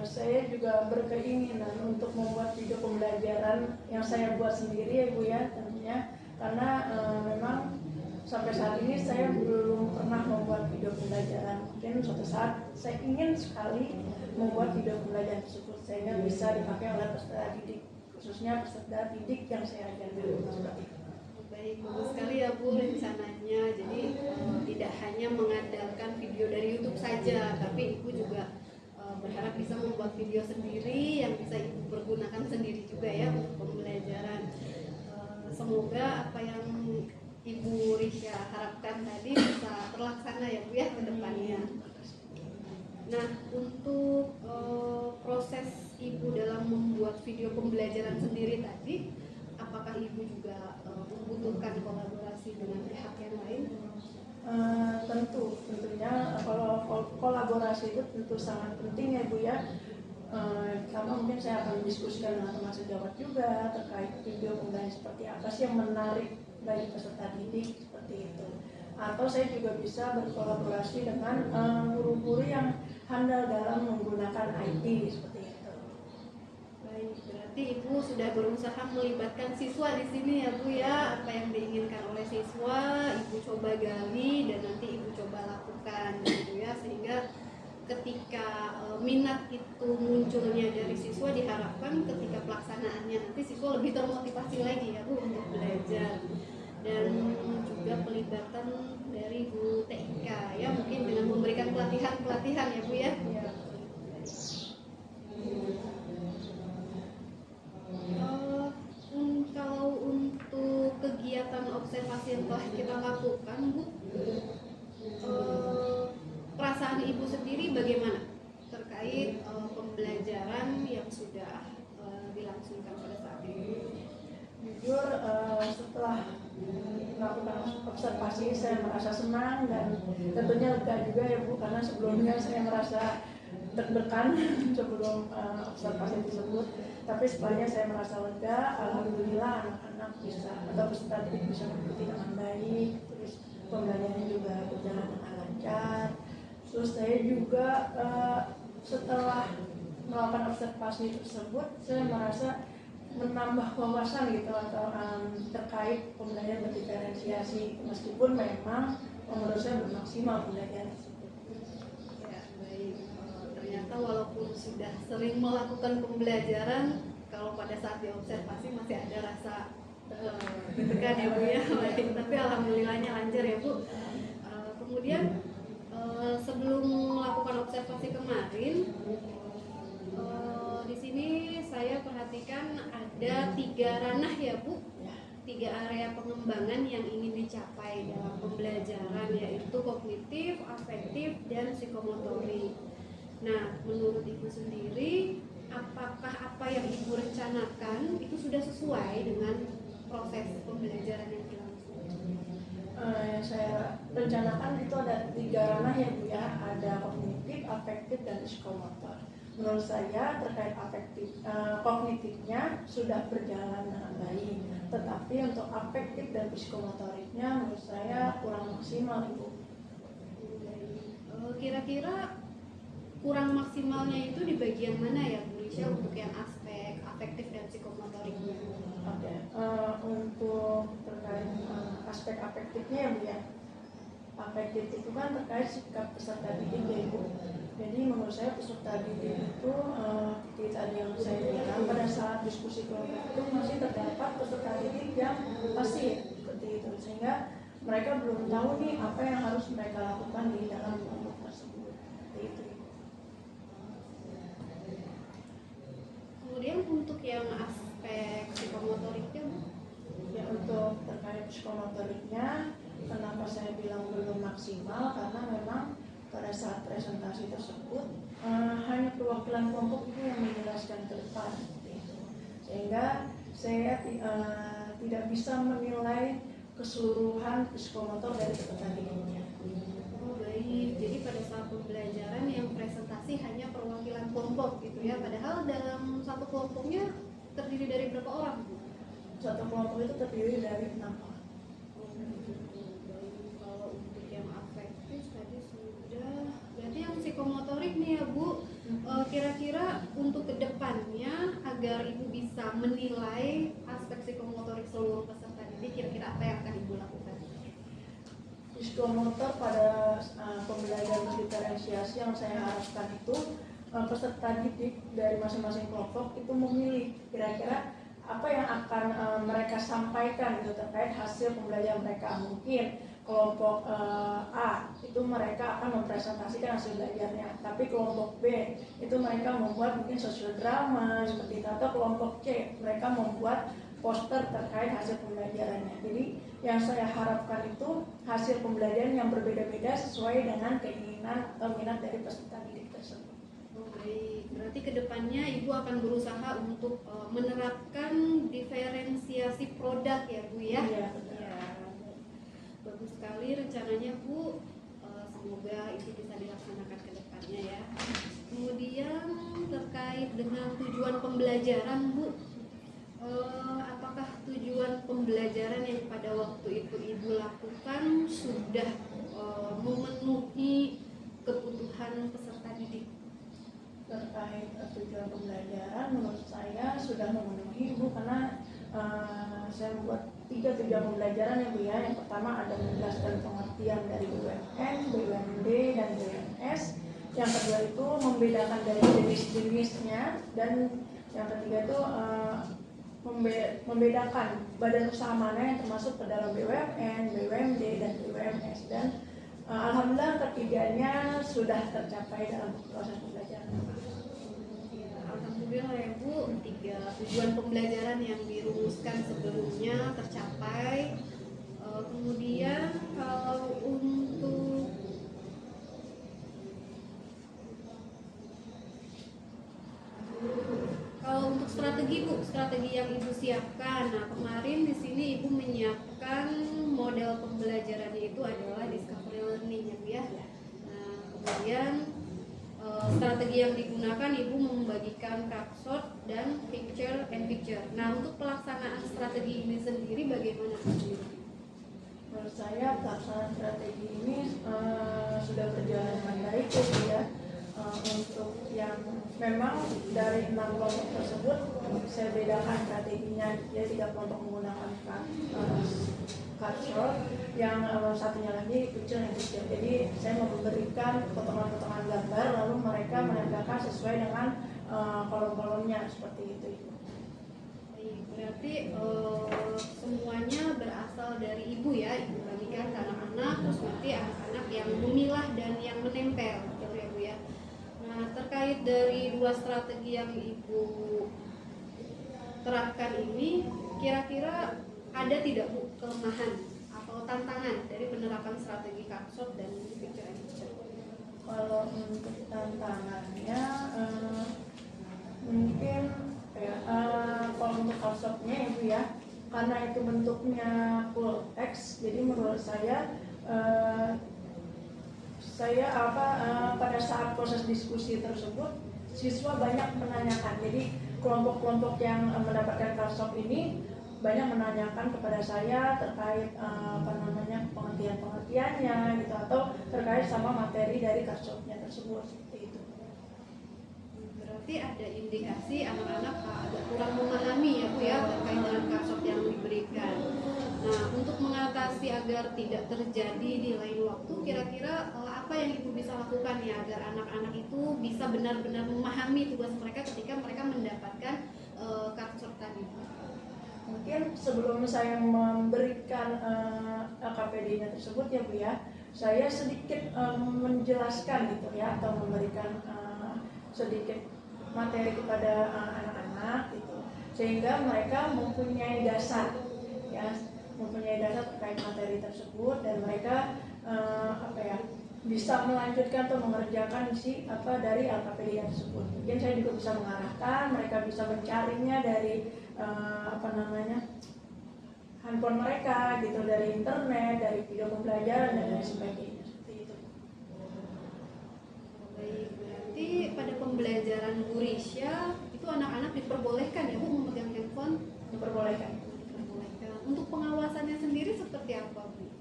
Saya juga berkeinginan untuk membuat video pembelajaran yang saya buat sendiri ya Bu ya, tentunya karena memang sampai saat ini saya belum pernah membuat video pembelajaran. Mungkin suatu saat saya ingin sekali membuat video pembelajaran tersebut sehingga bisa dipakai oleh peserta didik, khususnya peserta didik yang saya ajarkan. Seperti itu. Baik, bagus sekali ya Bu rencananya. Jadi tidak hanya mengandalkan video dari YouTube saja, tapi Ibu juga berharap bisa membuat video sendiri yang bisa Ibu pergunakan sendiri juga ya untuk pembelajaran. Semoga apa yang Ibu Risha harapkan tadi bisa terlaksana ya Bu ya ke depannya. Nah, untuk proses Ibu dalam membuat video pembelajaran sendiri tadi, apakah Ibu juga membutuhkan kolaborasi dengan pihak yang lain? Tentunya kalau kolaborasi itu tentu sangat penting ya Bu ya. Karena mungkin saya akan diskusikan dengan teman sejawat juga terkait video pembelajaran seperti apa sih yang menarik bagi peserta didik seperti itu. Atau saya juga bisa berkolaborasi dengan guru-guru yang handal dalam menggunakan IT seperti itu. Baik, berarti Ibu sudah berusaha melibatkan siswa di sini ya Bu ya. Apa yang diinginkan oleh siswa Ibu coba gali dan nanti Ibu coba lakukan gitu ya, sehingga ketika minat itu munculnya dari siswa, diharapkan ketika pelaksanaannya nanti siswa lebih termotivasi lagi ya Bu untuk belajar. Dan juga pelibatan dari guru TIK ya, mungkin dengan memberikan pelatihan ya Bu ya. Kalau untuk kegiatan observasi yang telah kita lakukan Bu, perasaan Ibu sendiri bagaimana terkait pembelajaran yang sudah dilangsungkan pada saat ini? Jujur setelah melakukan observasi saya merasa senang dan tentunya lega juga ya Bu, karena sebelumnya saya merasa deg-degan sebelum observasi tersebut, tapi setelahnya saya merasa lega. Alhamdulillah anak-anak bisa atau peserta didik bisa mengikuti dengan baik, terus pembelajarannya juga berjalan dengan lancar. Terus saya juga setelah melakukan observasi tersebut saya merasa menambah wawasan gitu atau terkait pembelajaran berdiferensiasi, meskipun memang menurut saya belum maksimal pembelajaran tersebut. Ya, baik. Ternyata walaupun sudah sering melakukan pembelajaran, kalau pada saat diobservasi masih ada rasa deg-degan ya Bu ya. Baik, tapi alhamdulillahnya lancar ya Bu. Kemudian sebelum melakukan observasi kemarin, di sini saya perhatikan ada 3 ranah ya Bu, 3 area pengembangan yang ingin dicapai dalam pembelajaran, yaitu kognitif, afektif, dan psikomotorik. Nah, menurut Ibu sendiri, apakah apa yang Ibu rencanakan itu sudah sesuai dengan proses pembelajaran yang berlangsung? Yang saya rencanakan itu ada 3 ranah ya Bu ya, ada kognitif, afektif, dan psikomotor. Menurut saya terkait kognitifnya sudah berjalan dengan baik, tetapi untuk afektif dan psikomotoriknya menurut saya kurang maksimal Ibu. Kira-kira kurang maksimalnya itu di bagian mana ya Bu Risha untuk yang aspek afektif dan psikomotoriknya? Oke, untuk terkait aspek afektifnya ya Bu ya. Afektif itu kan terkait sikap peserta didik ya Ibu. Jadi menurut saya peserta didik itu seperti tadi yang saya bilang, pada saat diskusi kelompok itu masih terdapat peserta didik yang pasif seperti itu, sehingga mereka belum tahu nih apa yang harus mereka lakukan di dalam kelompok tersebut. Seperti itu. Kemudian untuk yang aspek psikomotoriknya Bu? Ya, untuk terkait psikomotoriknya, kenapa saya bilang belum maksimal, karena memang pada saat presentasi tersebut hanya perwakilan kelompok itu yang menjelaskan ke depan, sehingga saya tidak bisa menilai keseluruhan psikomotor dari peserta didiknya. Oh baik, jadi pada saat pembelajaran yang presentasi hanya perwakilan kelompok gitu ya, padahal dalam satu kelompoknya terdiri dari berapa orang? Satu kelompok itu terdiri dari 6 orang. Kalau untuk yang afektif tadi sudah, berarti yang psikomotorik nih ya Bu, kira-kira untuk kedepannya agar Ibu bisa menilai aspek psikomotorik seluruh peserta didik, kira-kira apa yang akan Ibu lakukan? Psikomotor pada pembelajaran diferensiasi yang saya harapkan itu peserta didik dari masing-masing kelompok itu memilih kira-kira apa yang akan mereka sampaikan gitu terkait hasil pembelajaran mereka. Mungkin kelompok A itu mereka akan mempresentasikan hasil belajarnya, tapi kelompok B itu mereka membuat mungkin sosiodrama seperti itu, atau kelompok C mereka membuat poster terkait hasil pembelajarannya. Jadi yang saya harapkan itu hasil pembelajaran yang berbeda-beda sesuai dengan keinginan atau minat dari peserta didik tersebut. Baik, berarti kedepannya Ibu akan berusaha untuk menerapkan diferensiasi produk ya Bu ya? Iya, Ya, bagus sekali rencananya Bu. Semoga itu bisa dilaksanakan ke depannya ya. Kemudian terkait dengan tujuan pembelajaran Bu, apakah tujuan pembelajaran yang pada waktu itu Ibu lakukan sudah memenuhi kebutuhan peserta didik? Terkait tujuan pembelajaran menurut saya sudah memenuhi Bu, karena saya membuat 3 tujuan pembelajaran ya Bu ya. Yang pertama ada menjelaskan pengertian dari BUMN, BUMD, dan BUMS. Yang kedua itu membedakan dari jenis-jenisnya, dan yang ketiga itu membedakan badan usaha mana yang termasuk ke dalam BUMN, BUMD, dan BUMS. Dan alhamdulillah ketiganya sudah tercapai dalam proses pembelajaran. Alhamdulillah ya Bu, 3 tujuan pembelajaran yang dirumuskan sebelumnya tercapai. Kemudian kalau untuk strategi Bu, strategi yang Ibu siapkan. Nah, kemarin di sini Ibu menyiapkan model pembelajarannya itu adalah discovery learning ya Bu ya. Nah, kemudian strategi yang digunakan Ibu membagikan capshot dan picture and picture. Nah, untuk pelaksanaan strategi ini sendiri bagaimana Bu? Menurut saya pelaksanaan strategi ini sudah berjalan dengan baik ya. Untuk yang memang dari 6 kelompok tersebut saya bedakan strateginya. Jadi 3 kelompok menggunakan capshot, yang satunya lagi picture and picture. Jadi saya memberikan potongan-potongan gambar lalu mereka menandakan sesuai dengan kolom-kolomnya seperti itu. Baik, berarti semuanya berasal dari Ibu ya, Ibu bagikan ke anak-anak, terus nanti anak-anak yang memilah dan yang menempel, gitu ya Bu ya. Nah, terkait dari 2 strategi yang Ibu terapkan ini, kira-kira ada tidak Bu kelemahan atau tantangan dari penerapan strategi capshot dan picture and picture? Kalau untuk tantangannya mungkin ya, kalau untuk capshotnya Ibu ya, karena itu bentuknya full text, jadi menurut saya pada saat proses diskusi tersebut siswa banyak menanyakan. Jadi kelompok-kelompok yang mendapatkan capshot ini banyak menanyakan kepada saya terkait pengertiannya gitu, atau terkait sama materi dari capshotnya tersebut seperti itu. Berarti ada indikasi anak-anak agak kurang memahami ya Bu ya terkait dengan capshot yang diberikan. Nah, untuk mengatasi agar tidak terjadi di lain waktu, kira-kira apa yang Ibu bisa lakukan ya agar anak-anak itu bisa benar-benar memahami tugas mereka ketika mereka mendapatkan capshot tadi? Mungkin sebelum saya memberikan LKPD-nya tersebut ya Bu ya, saya sedikit menjelaskan gitu ya, atau memberikan sedikit materi kepada anak-anak gitu, sehingga mereka mempunyai dasar ya, mempunyai dasar terkait materi tersebut, dan mereka bisa melanjutkan atau mengerjakan dari LKPD tersebut. Mungkin saya juga bisa mengarahkan mereka, bisa mencarinya dari handphone mereka gitu, dari internet, dari video pembelajaran dan lain sebagainya seperti itu. Baik, berarti pada pembelajaran Bu Risya itu anak-anak diperbolehkan ya Bu memegang handphone? Diperbolehkan. Untuk pengawasannya sendiri seperti apa Bu?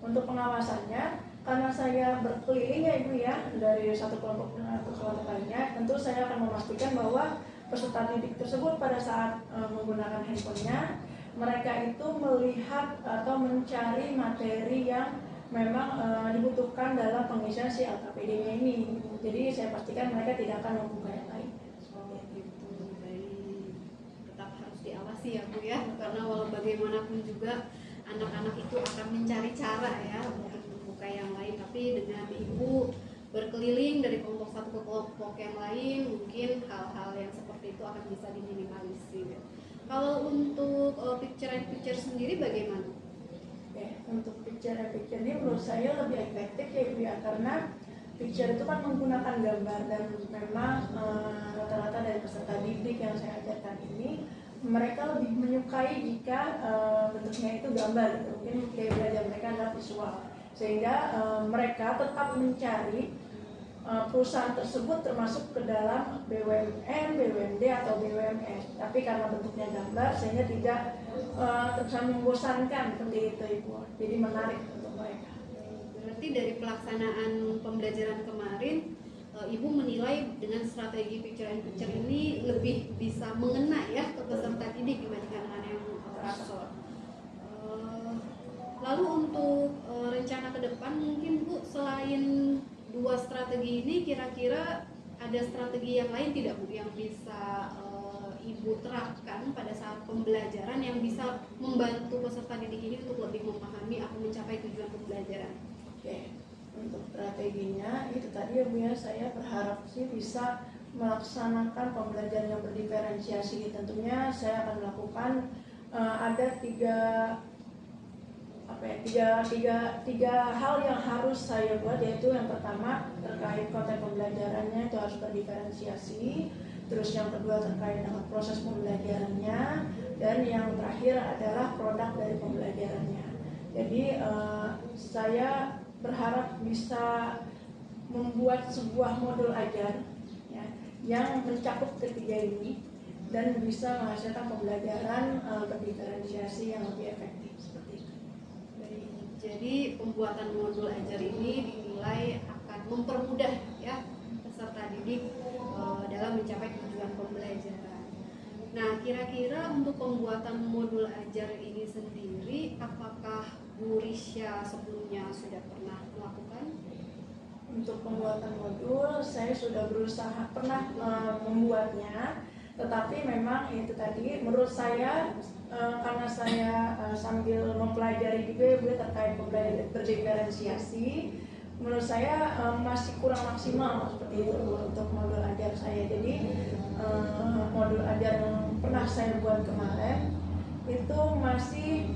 Untuk pengawasannya, karena saya berkeliling ya Ibu ya, dari satu kelompok ke kelompok lainnya, tentu saya akan memastikan bahwa peserta didik tersebut pada saat menggunakan handphonenya, mereka itu melihat atau mencari materi yang memang dibutuhkan dalam pengisian si LKPD-nya ini. Jadi saya pastikan mereka tidak akan membuka yang lain. Gitu. Baik. Tetap harus diawasi ya Bu ya, karena walau bagaimanapun juga anak-anak itu akan mencari cara ya untuk membuka yang lain, tapi dengan Ibu berkeliling dari kelompok satu ke kelompok yang lain, mungkin hal-hal yang seperti itu akan bisa diminimalisir. Kalau untuk picture in picture sendiri bagaimana? Oke, untuk picture ini menurut saya lebih efektif ya Bu ya, karena picture itu kan menggunakan gambar, dan memang rata-rata dari peserta didik yang saya ajarkan ini mereka lebih menyukai jika bentuknya itu gambar gitu. Mungkin kayak belajar mereka adalah visual, sehingga mereka tetap mencari perusahaan tersebut termasuk ke dalam BUMN, BUMD atau BUMS. Tapi karena bentuknya gambar sehingga tidak terkesan membosankan seperti itu Ibu. Jadi menarik untuk mereka. Berarti dari pelaksanaan pembelajaran kemarin, Ibu menilai dengan strategi picture in picture ini lebih bisa mengena ya ke peserta didik dibandingkan dengan yang rasor. Lalu untuk rencana ke depan mungkin Bu, selain dua strategi ini, kira-kira ada strategi yang lain tidak Bu yang bisa Ibu terapkan pada saat pembelajaran yang bisa membantu peserta didik ini untuk lebih memahami atau mencapai tujuan pembelajaran? Oke, untuk strateginya itu tadi ya Bu ya, saya berharap sih bisa melaksanakan pembelajaran yang berdiferensiasi. Tentunya saya akan melakukan ada tiga hal yang harus saya buat, yaitu yang pertama terkait konten pembelajarannya itu harus berdiferensiasi, terus yang kedua terkait dengan proses pembelajarannya, dan yang terakhir adalah produk dari pembelajarannya. Jadi saya berharap bisa membuat sebuah modul ajar ya, yang mencakup ketiga ini dan bisa menghasilkan pembelajaran berdiferensiasi yang lebih efektif seperti itu. Jadi pembuatan modul ajar ini dinilai akan mempermudah ya peserta didik dalam mencapai tujuan pembelajaran. Nah, kira-kira untuk pembuatan modul ajar ini sendiri, apakah Bu Risya sebelumnya sudah pernah melakukan? Untuk pembuatan modul, saya sudah pernah membuatnya, tetapi memang itu tadi menurut saya karena saya sambil mempelajari juga terkait pembelajaran berdiferensiasi, menurut saya masih kurang maksimal seperti itu untuk modul ajar saya. Jadi modul ajar yang pernah saya buat kemarin itu masih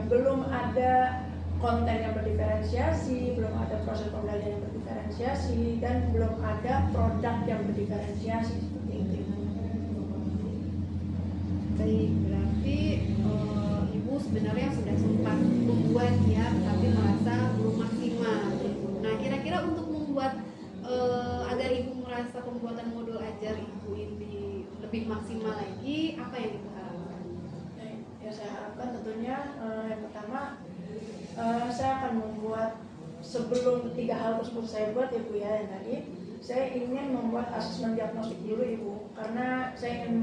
belum ada konten yang berdiferensiasi, belum ada proses pembelajaran yang berdiferensiasi, dan belum ada produk yang berdiferensiasi seperti itu. Baik, berarti Ibu sebenarnya sudah sempat membuat ya, tapi merasa belum maksimal. Nah, kira-kira untuk membuat agar Ibu merasa pembuatan modul ajar Ibu ini lebih maksimal lagi, apa yang Ibu harapkan? Ya, saya harapkan tentunya yang pertama saya akan membuat, sebelum tiga hal tersebut saya buat ya Bu ya, yang tadi saya ingin membuat asesmen diagnostik dulu Ibu, karena saya ingin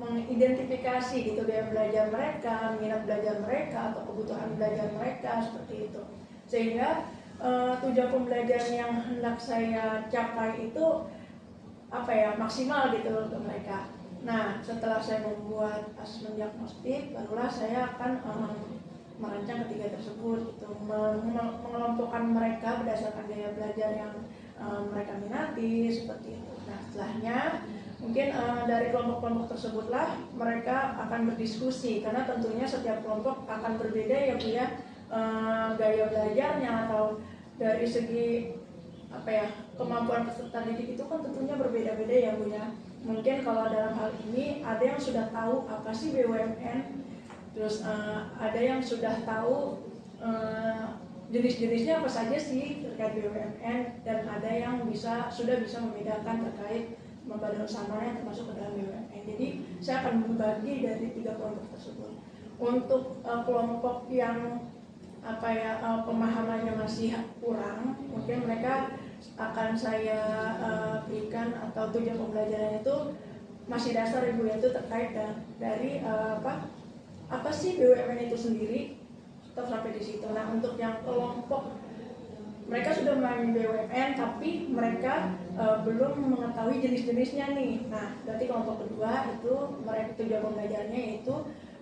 mengidentifikasi gitu gaya belajar mereka, minat belajar mereka, atau kebutuhan belajar mereka seperti itu, sehingga tujuan pembelajaran yang hendak saya capai itu maksimal gitu untuk mereka. Nah, setelah saya membuat asesmen diagnostik, barulah saya akan merancang ketiga tersebut, gitu, mengelompokkan mereka berdasarkan gaya belajar yang mereka minati seperti itu. Nah, setelahnya mungkin dari kelompok-kelompok tersebutlah mereka akan berdiskusi, karena tentunya setiap kelompok akan berbeda ya Bu ya, gaya belajarnya atau dari segi kemampuan peserta didik itu kan tentunya berbeda-beda ya Bu ya. Mungkin kalau dalam hal ini ada yang sudah tahu apa sih BUMN, terus ada yang sudah tahu jenis-jenisnya apa saja sih terkait BUMN, dan ada yang sudah bisa membedakan terkait badan usaha yang termasuk ke dalam BUMN. Jadi saya akan membagi dari tiga kelompok tersebut. Untuk kelompok yang pemahamannya masih kurang, mungkin mereka akan saya berikan, atau tujuan pembelajaran itu masih dasar Ibu, yaitu terkait dari apa sih BUMN itu sendiri, terus sampai di situ. Nah, untuk yang kelompok mereka sudah memahami BUMN tapi mereka belum mengetahui jenis-jenisnya nih. Nah, berarti kelompok kedua itu mereka tujuan pembelajarannya yaitu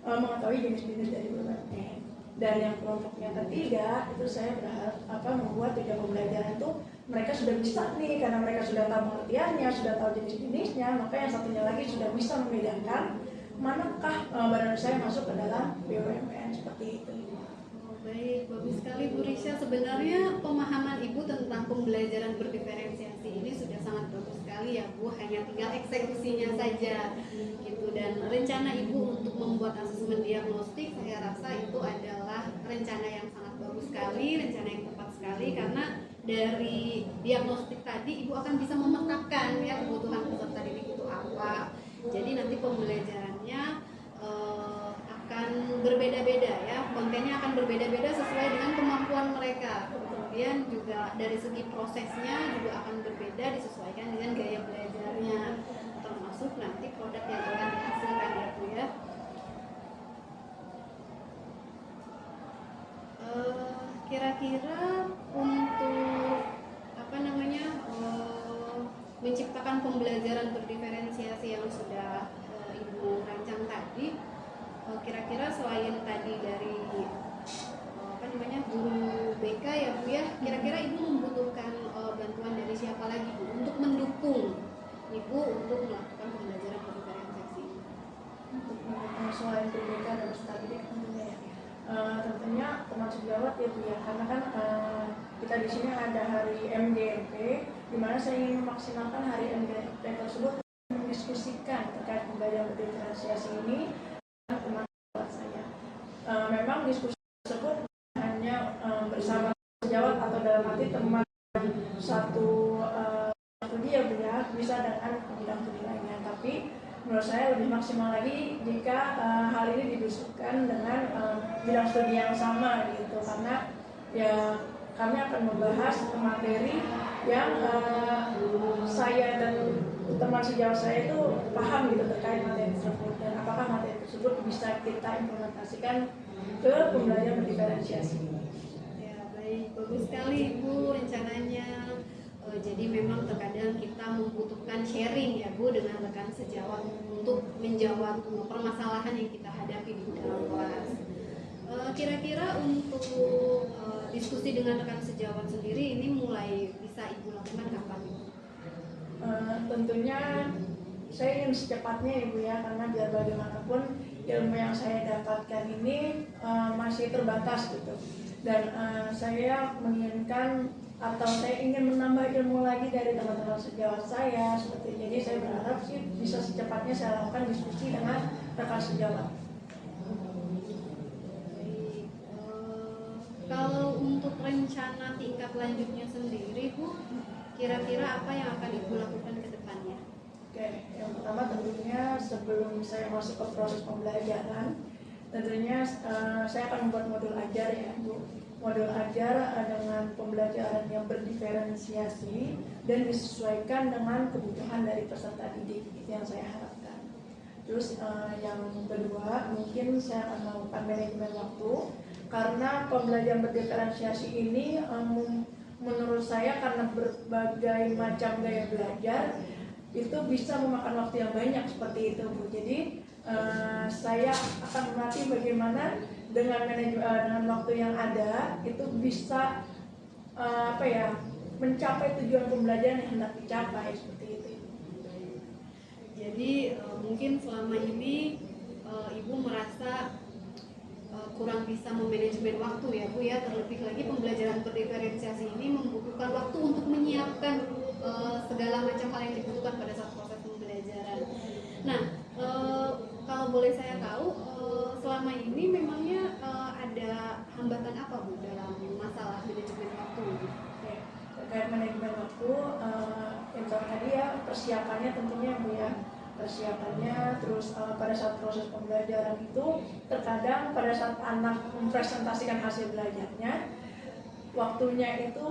mengetahui jenis-jenis dari BUMN. Dan yang kelompok yang ketiga itu saya berharap membuat tujuan pembelajaran itu mereka sudah bisa nih, karena mereka sudah tahu pengertiannya, sudah tahu jenis-jenisnya, maka yang satunya lagi sudah bisa membedakan manakah badan usaha yang masuk ke dalam BUMN seperti itu. Baik, bagus sekali Bu Risha. Sebenarnya pemahaman Ibu tentang pembelajaran berdiferensiasi ini sudah sangat bagus sekali ya Bu. Hanya tinggal eksekusinya saja gitu. Dan rencana Ibu untuk membuat asesmen diagnostik saya rasa itu adalah rencana yang sangat bagus sekali, rencana yang tepat sekali, karena dari diagnostik tadi Ibu akan bisa memetakan ya kebutuhan peserta didik itu apa. Jadi nanti pembelajarannya akan berbeda-beda ya, kontennya akan berbeda-beda sesuai dengan kemampuan mereka. Kemudian juga dari segi prosesnya juga akan berbeda disesuaikan dengan gaya belajarnya, termasuk nanti produk yang akan dihasilkan ya Bu ya. Kira-kira untuk menciptakan pembelajaran berdiferensiasi yang sudah Ibu rancang tadi, kira-kira selain tadi dari guru BK ya Bu ya, kira-kira Ibu membutuhkan bantuan dari siapa lagi Bu untuk mendukung Ibu untuk melakukan pembelajaran berdiferensiasi ini? Untuk selain guru BK dan peserta didik tentunya ya, tentunya teman sejawat ya Bu ya, karena kan kita di sini ada hari MGMP, di mana saya ingin memaksimalkan hari MGMP tersebut mendiskusikan terkait pembelajaran berdiferensiasi ini dengan teman sejawat saya. Memang diskusi tersebut hanya bersama sejawat atau dalam arti teman satu studi ya Bu ya, bisa dengan bidang studi lainnya, tapi menurut saya lebih maksimal lagi jika hal ini didiskusikan dengan bidang studi yang sama gitu, karena ya kami akan membahas materi yang saya dan teman sejawat saya itu paham gitu terkait materi tersebut, dan apakah materi tersebut bisa kita implementasikan ke pembelajaran berdiferensiasi. Ya baik, bagus sekali Bu rencananya. Jadi memang terkadang kita membutuhkan sharing ya Bu dengan rekan sejawat untuk menjawab permasalahan yang kita hadapi di dalam kelas. Kira-kira untuk diskusi dengan rekan sejawat sendiri ini mulai bisa Ibu lakukan kapan Ibu? Tentunya saya ingin secepatnya Ibu ya, karena biar bagaimanapun ilmu yang saya dapatkan ini masih terbatas gitu, dan saya menginginkan atau saya ingin menambah ilmu lagi dari teman-teman sejawat saya seperti. Jadi saya berharap sih bisa secepatnya saya lakukan diskusi dengan rekan sejawat. Kalau untuk rencana tingkat lanjutnya sendiri Bu, kira-kira apa yang akan Ibu lakukan ke depannya? Oke, yang pertama tentunya sebelum saya masuk ke proses pembelajaran, tentunya saya akan membuat modul ajar ya Bu. Modul ajar dengan pembelajaran yang berdiferensiasi dan disesuaikan dengan kebutuhan dari peserta didik, itu yang saya harapkan. Terus yang kedua, mungkin saya akan melakukan manajemen waktu, karena pembelajaran berdiferensiasi ini menurut saya karena berbagai macam gaya belajar itu bisa memakan waktu yang banyak seperti itu Bu. Jadi saya akan melatih bagaimana dengan waktu yang ada itu bisa mencapai tujuan pembelajaran yang hendak dicapai seperti itu. Jadi mungkin selama ini Ibu merasa kurang bisa memanajemen waktu ya Bu ya, terlebih lagi pembelajaran berdiferensiasi ini membutuhkan waktu untuk menyiapkan segala macam hal yang dibutuhkan pada saat proses pembelajaran. Nah, kalau boleh saya tahu, selama ini memangnya ada hambatan apa Bu dalam masalah manajemen waktu? Oke, terkait manajemen waktu, yang tadi ya persiapannya tentunya Bu ya, persiapannya. Terus pada saat proses pembelajaran itu terkadang pada saat anak mempresentasikan hasil belajarnya, waktunya itu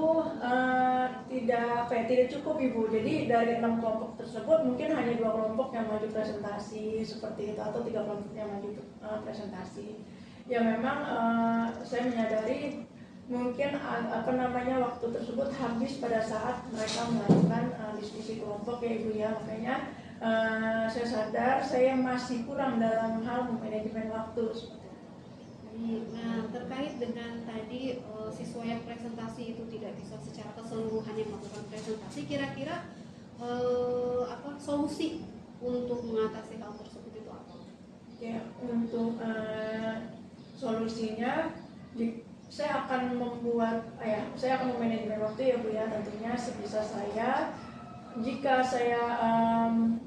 tidak cukup Ibu. Jadi dari 6 kelompok tersebut mungkin hanya 2 kelompok yang maju presentasi seperti itu, atau 3 kelompok yang maju presentasi. Ya memang saya menyadari mungkin waktu tersebut habis pada saat mereka melakukan diskusi kelompok ya Ibu ya. Makanya saya sadar saya masih kurang dalam hal manajemen waktu. Nah, terkait dengan tadi siswa yang presentasi itu tidak bisa secara keseluruhan yang melakukan presentasi, kira-kira solusi untuk mengatasi hal tersebut itu apa? Ya, untuk solusinya saya akan memanajemen waktu ya Bu ya. Tentunya sebisa saya, jika saya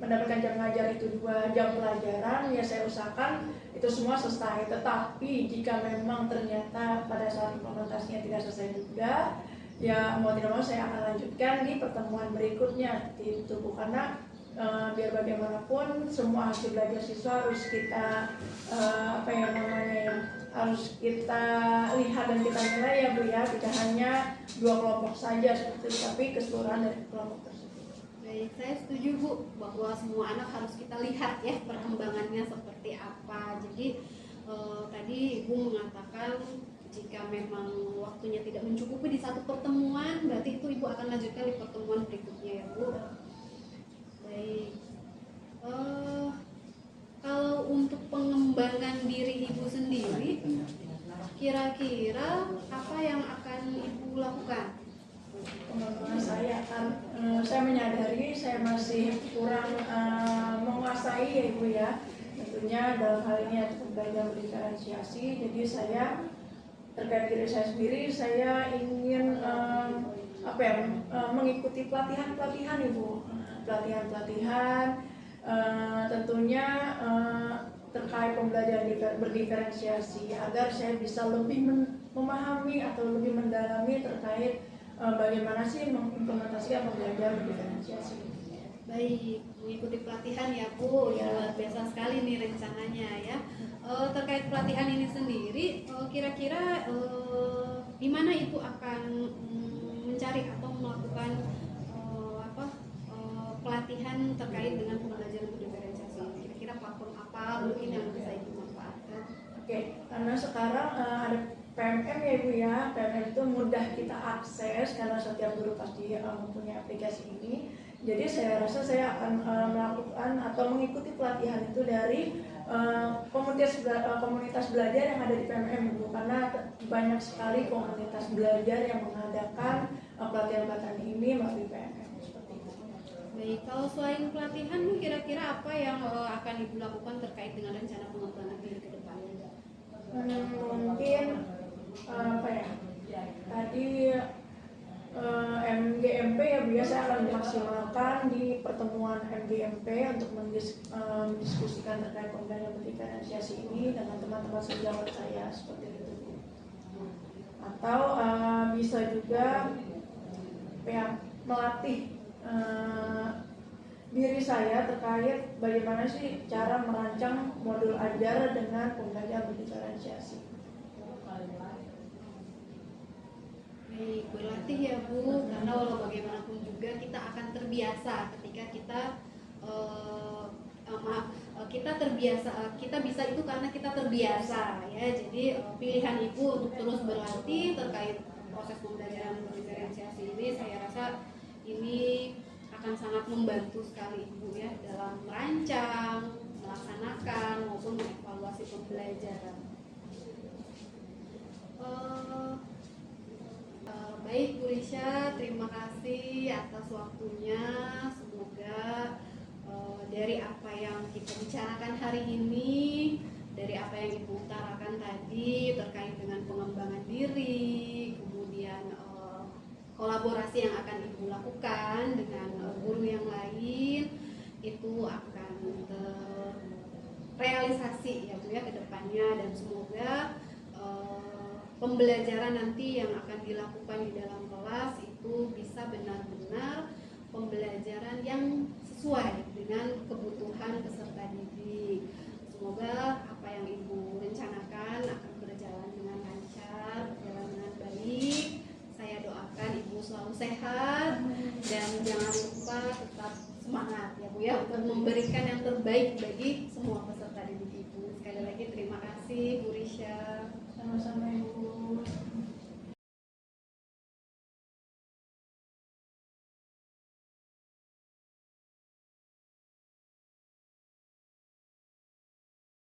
mendapatkan jam ngajar itu 2 jam pelajaran, ya saya usahakan itu semua selesai. Tetapi jika memang ternyata pada saat implementasinya tidak selesai juga, ya mau tidak mau saya akan lanjutkan di pertemuan berikutnya itu Bu. Karena biar bagaimanapun semua hasil belajar siswa harus kita harus kita lihat dan kita nilai ya Bu ya. Tidak hanya 2 kelompok saja seperti itu, tapi keseluruhan dari kelompok tersebut. Baik, saya setuju Bu bahwa semua anak harus kita lihat ya perkembangannya seperti apa. Jadi tadi Ibu mengatakan jika memang waktunya tidak mencukupi di satu pertemuan, berarti itu Ibu akan lanjutkan di pertemuan berikutnya ya Bu. Baik, kalau untuk pengembangan diri Ibu sendiri, kira-kira apa yang akan Ibu lakukan? Pengembangan saya saya menyadari saya masih kurang menguasai ya Ibu ya. Tentunya dalam hal ini ada belajar diferensiasi. Jadi saya terkait diri saya sendiri, saya ingin mengikuti pelatihan Ibu, pelatihan tentunya terkait pembelajaran berdiferensiasi agar saya bisa lebih memahami atau lebih mendalami terkait bagaimana sih mengimplementasikan pembelajaran berdiferensiasi. Baik, mengikuti pelatihan ya Bu, ya luar biasa sekali nih rencananya ya. Terkait pelatihan ini sendiri, kira-kira di mana Ibu akan mencari atau melakukan pelatihan terkait dengan pembelajaran berdiferensiasi? Kira-kira platform apa mungkin yang bisa Ibu manfaatkan? Oke, karena sekarang ada PMM ya Ibu ya. PMM itu mudah kita akses karena setiap guru pasti mempunyai aplikasi ini. Jadi saya rasa saya akan melakukan atau mengikuti pelatihan itu dari komunitas belajar yang ada di PMM Ibu. Karena banyak sekali komunitas belajar yang mengadakan pelatihan-pelatihan ini melalui PMM. Baik, kalau selain pelatihan kira-kira apa yang akan Ibu lakukan terkait dengan rencana pengembangan diri ke depannya? Mungkin tadi MGMP ya biasa akan dimaksimalkan di pertemuan MGMP untuk mendiskusikan terkait pembelajaran berdiferensiasi ini dengan teman-teman sejawat saya seperti itu. Atau bisa juga melatih diri saya terkait bagaimana sih cara merancang modul ajar dengan pembelajaran berdiferensiasi. Baik, berlatih ya Bu, karena walau bagaimanapun juga kita akan terbiasa ketika kita kita bisa itu karena kita terbiasa ya. Jadi pilihan Ibu untuk terus berlatih terkait proses pembelajaran berdiferensiasi ini, saya rasa ini akan sangat membantu sekali Ibu ya dalam merancang, melaksanakan maupun mengevaluasi pembelajaran. Baik Bu Risha, terima kasih atas waktunya. Semoga dari apa yang kita bicarakan hari ini, dari apa yang Ibu utarakan tadi terkait dengan pengembangan diri, kemudian kolaborasi yang akan Ibu lakukan dengan guru yang lain, itu akan terrealisasi ya Bu ya ke depannya, dan semoga pembelajaran nanti yang akan dilakukan di dalam kelas itu bisa benar-benar pembelajaran yang sesuai dengan kebutuhan peserta didik. Semoga apa yang Ibu rencanakan akan berjalan dengan lancar, berjalan dengan baik. Saya doakan Ibu selalu sehat dan jangan lupa tetap semangat ya Bu ya untuk memberikan yang terbaik bagi semua peserta didik Ibu. Sekali lagi terima kasih Bu Risha. Sama-sama Ibu.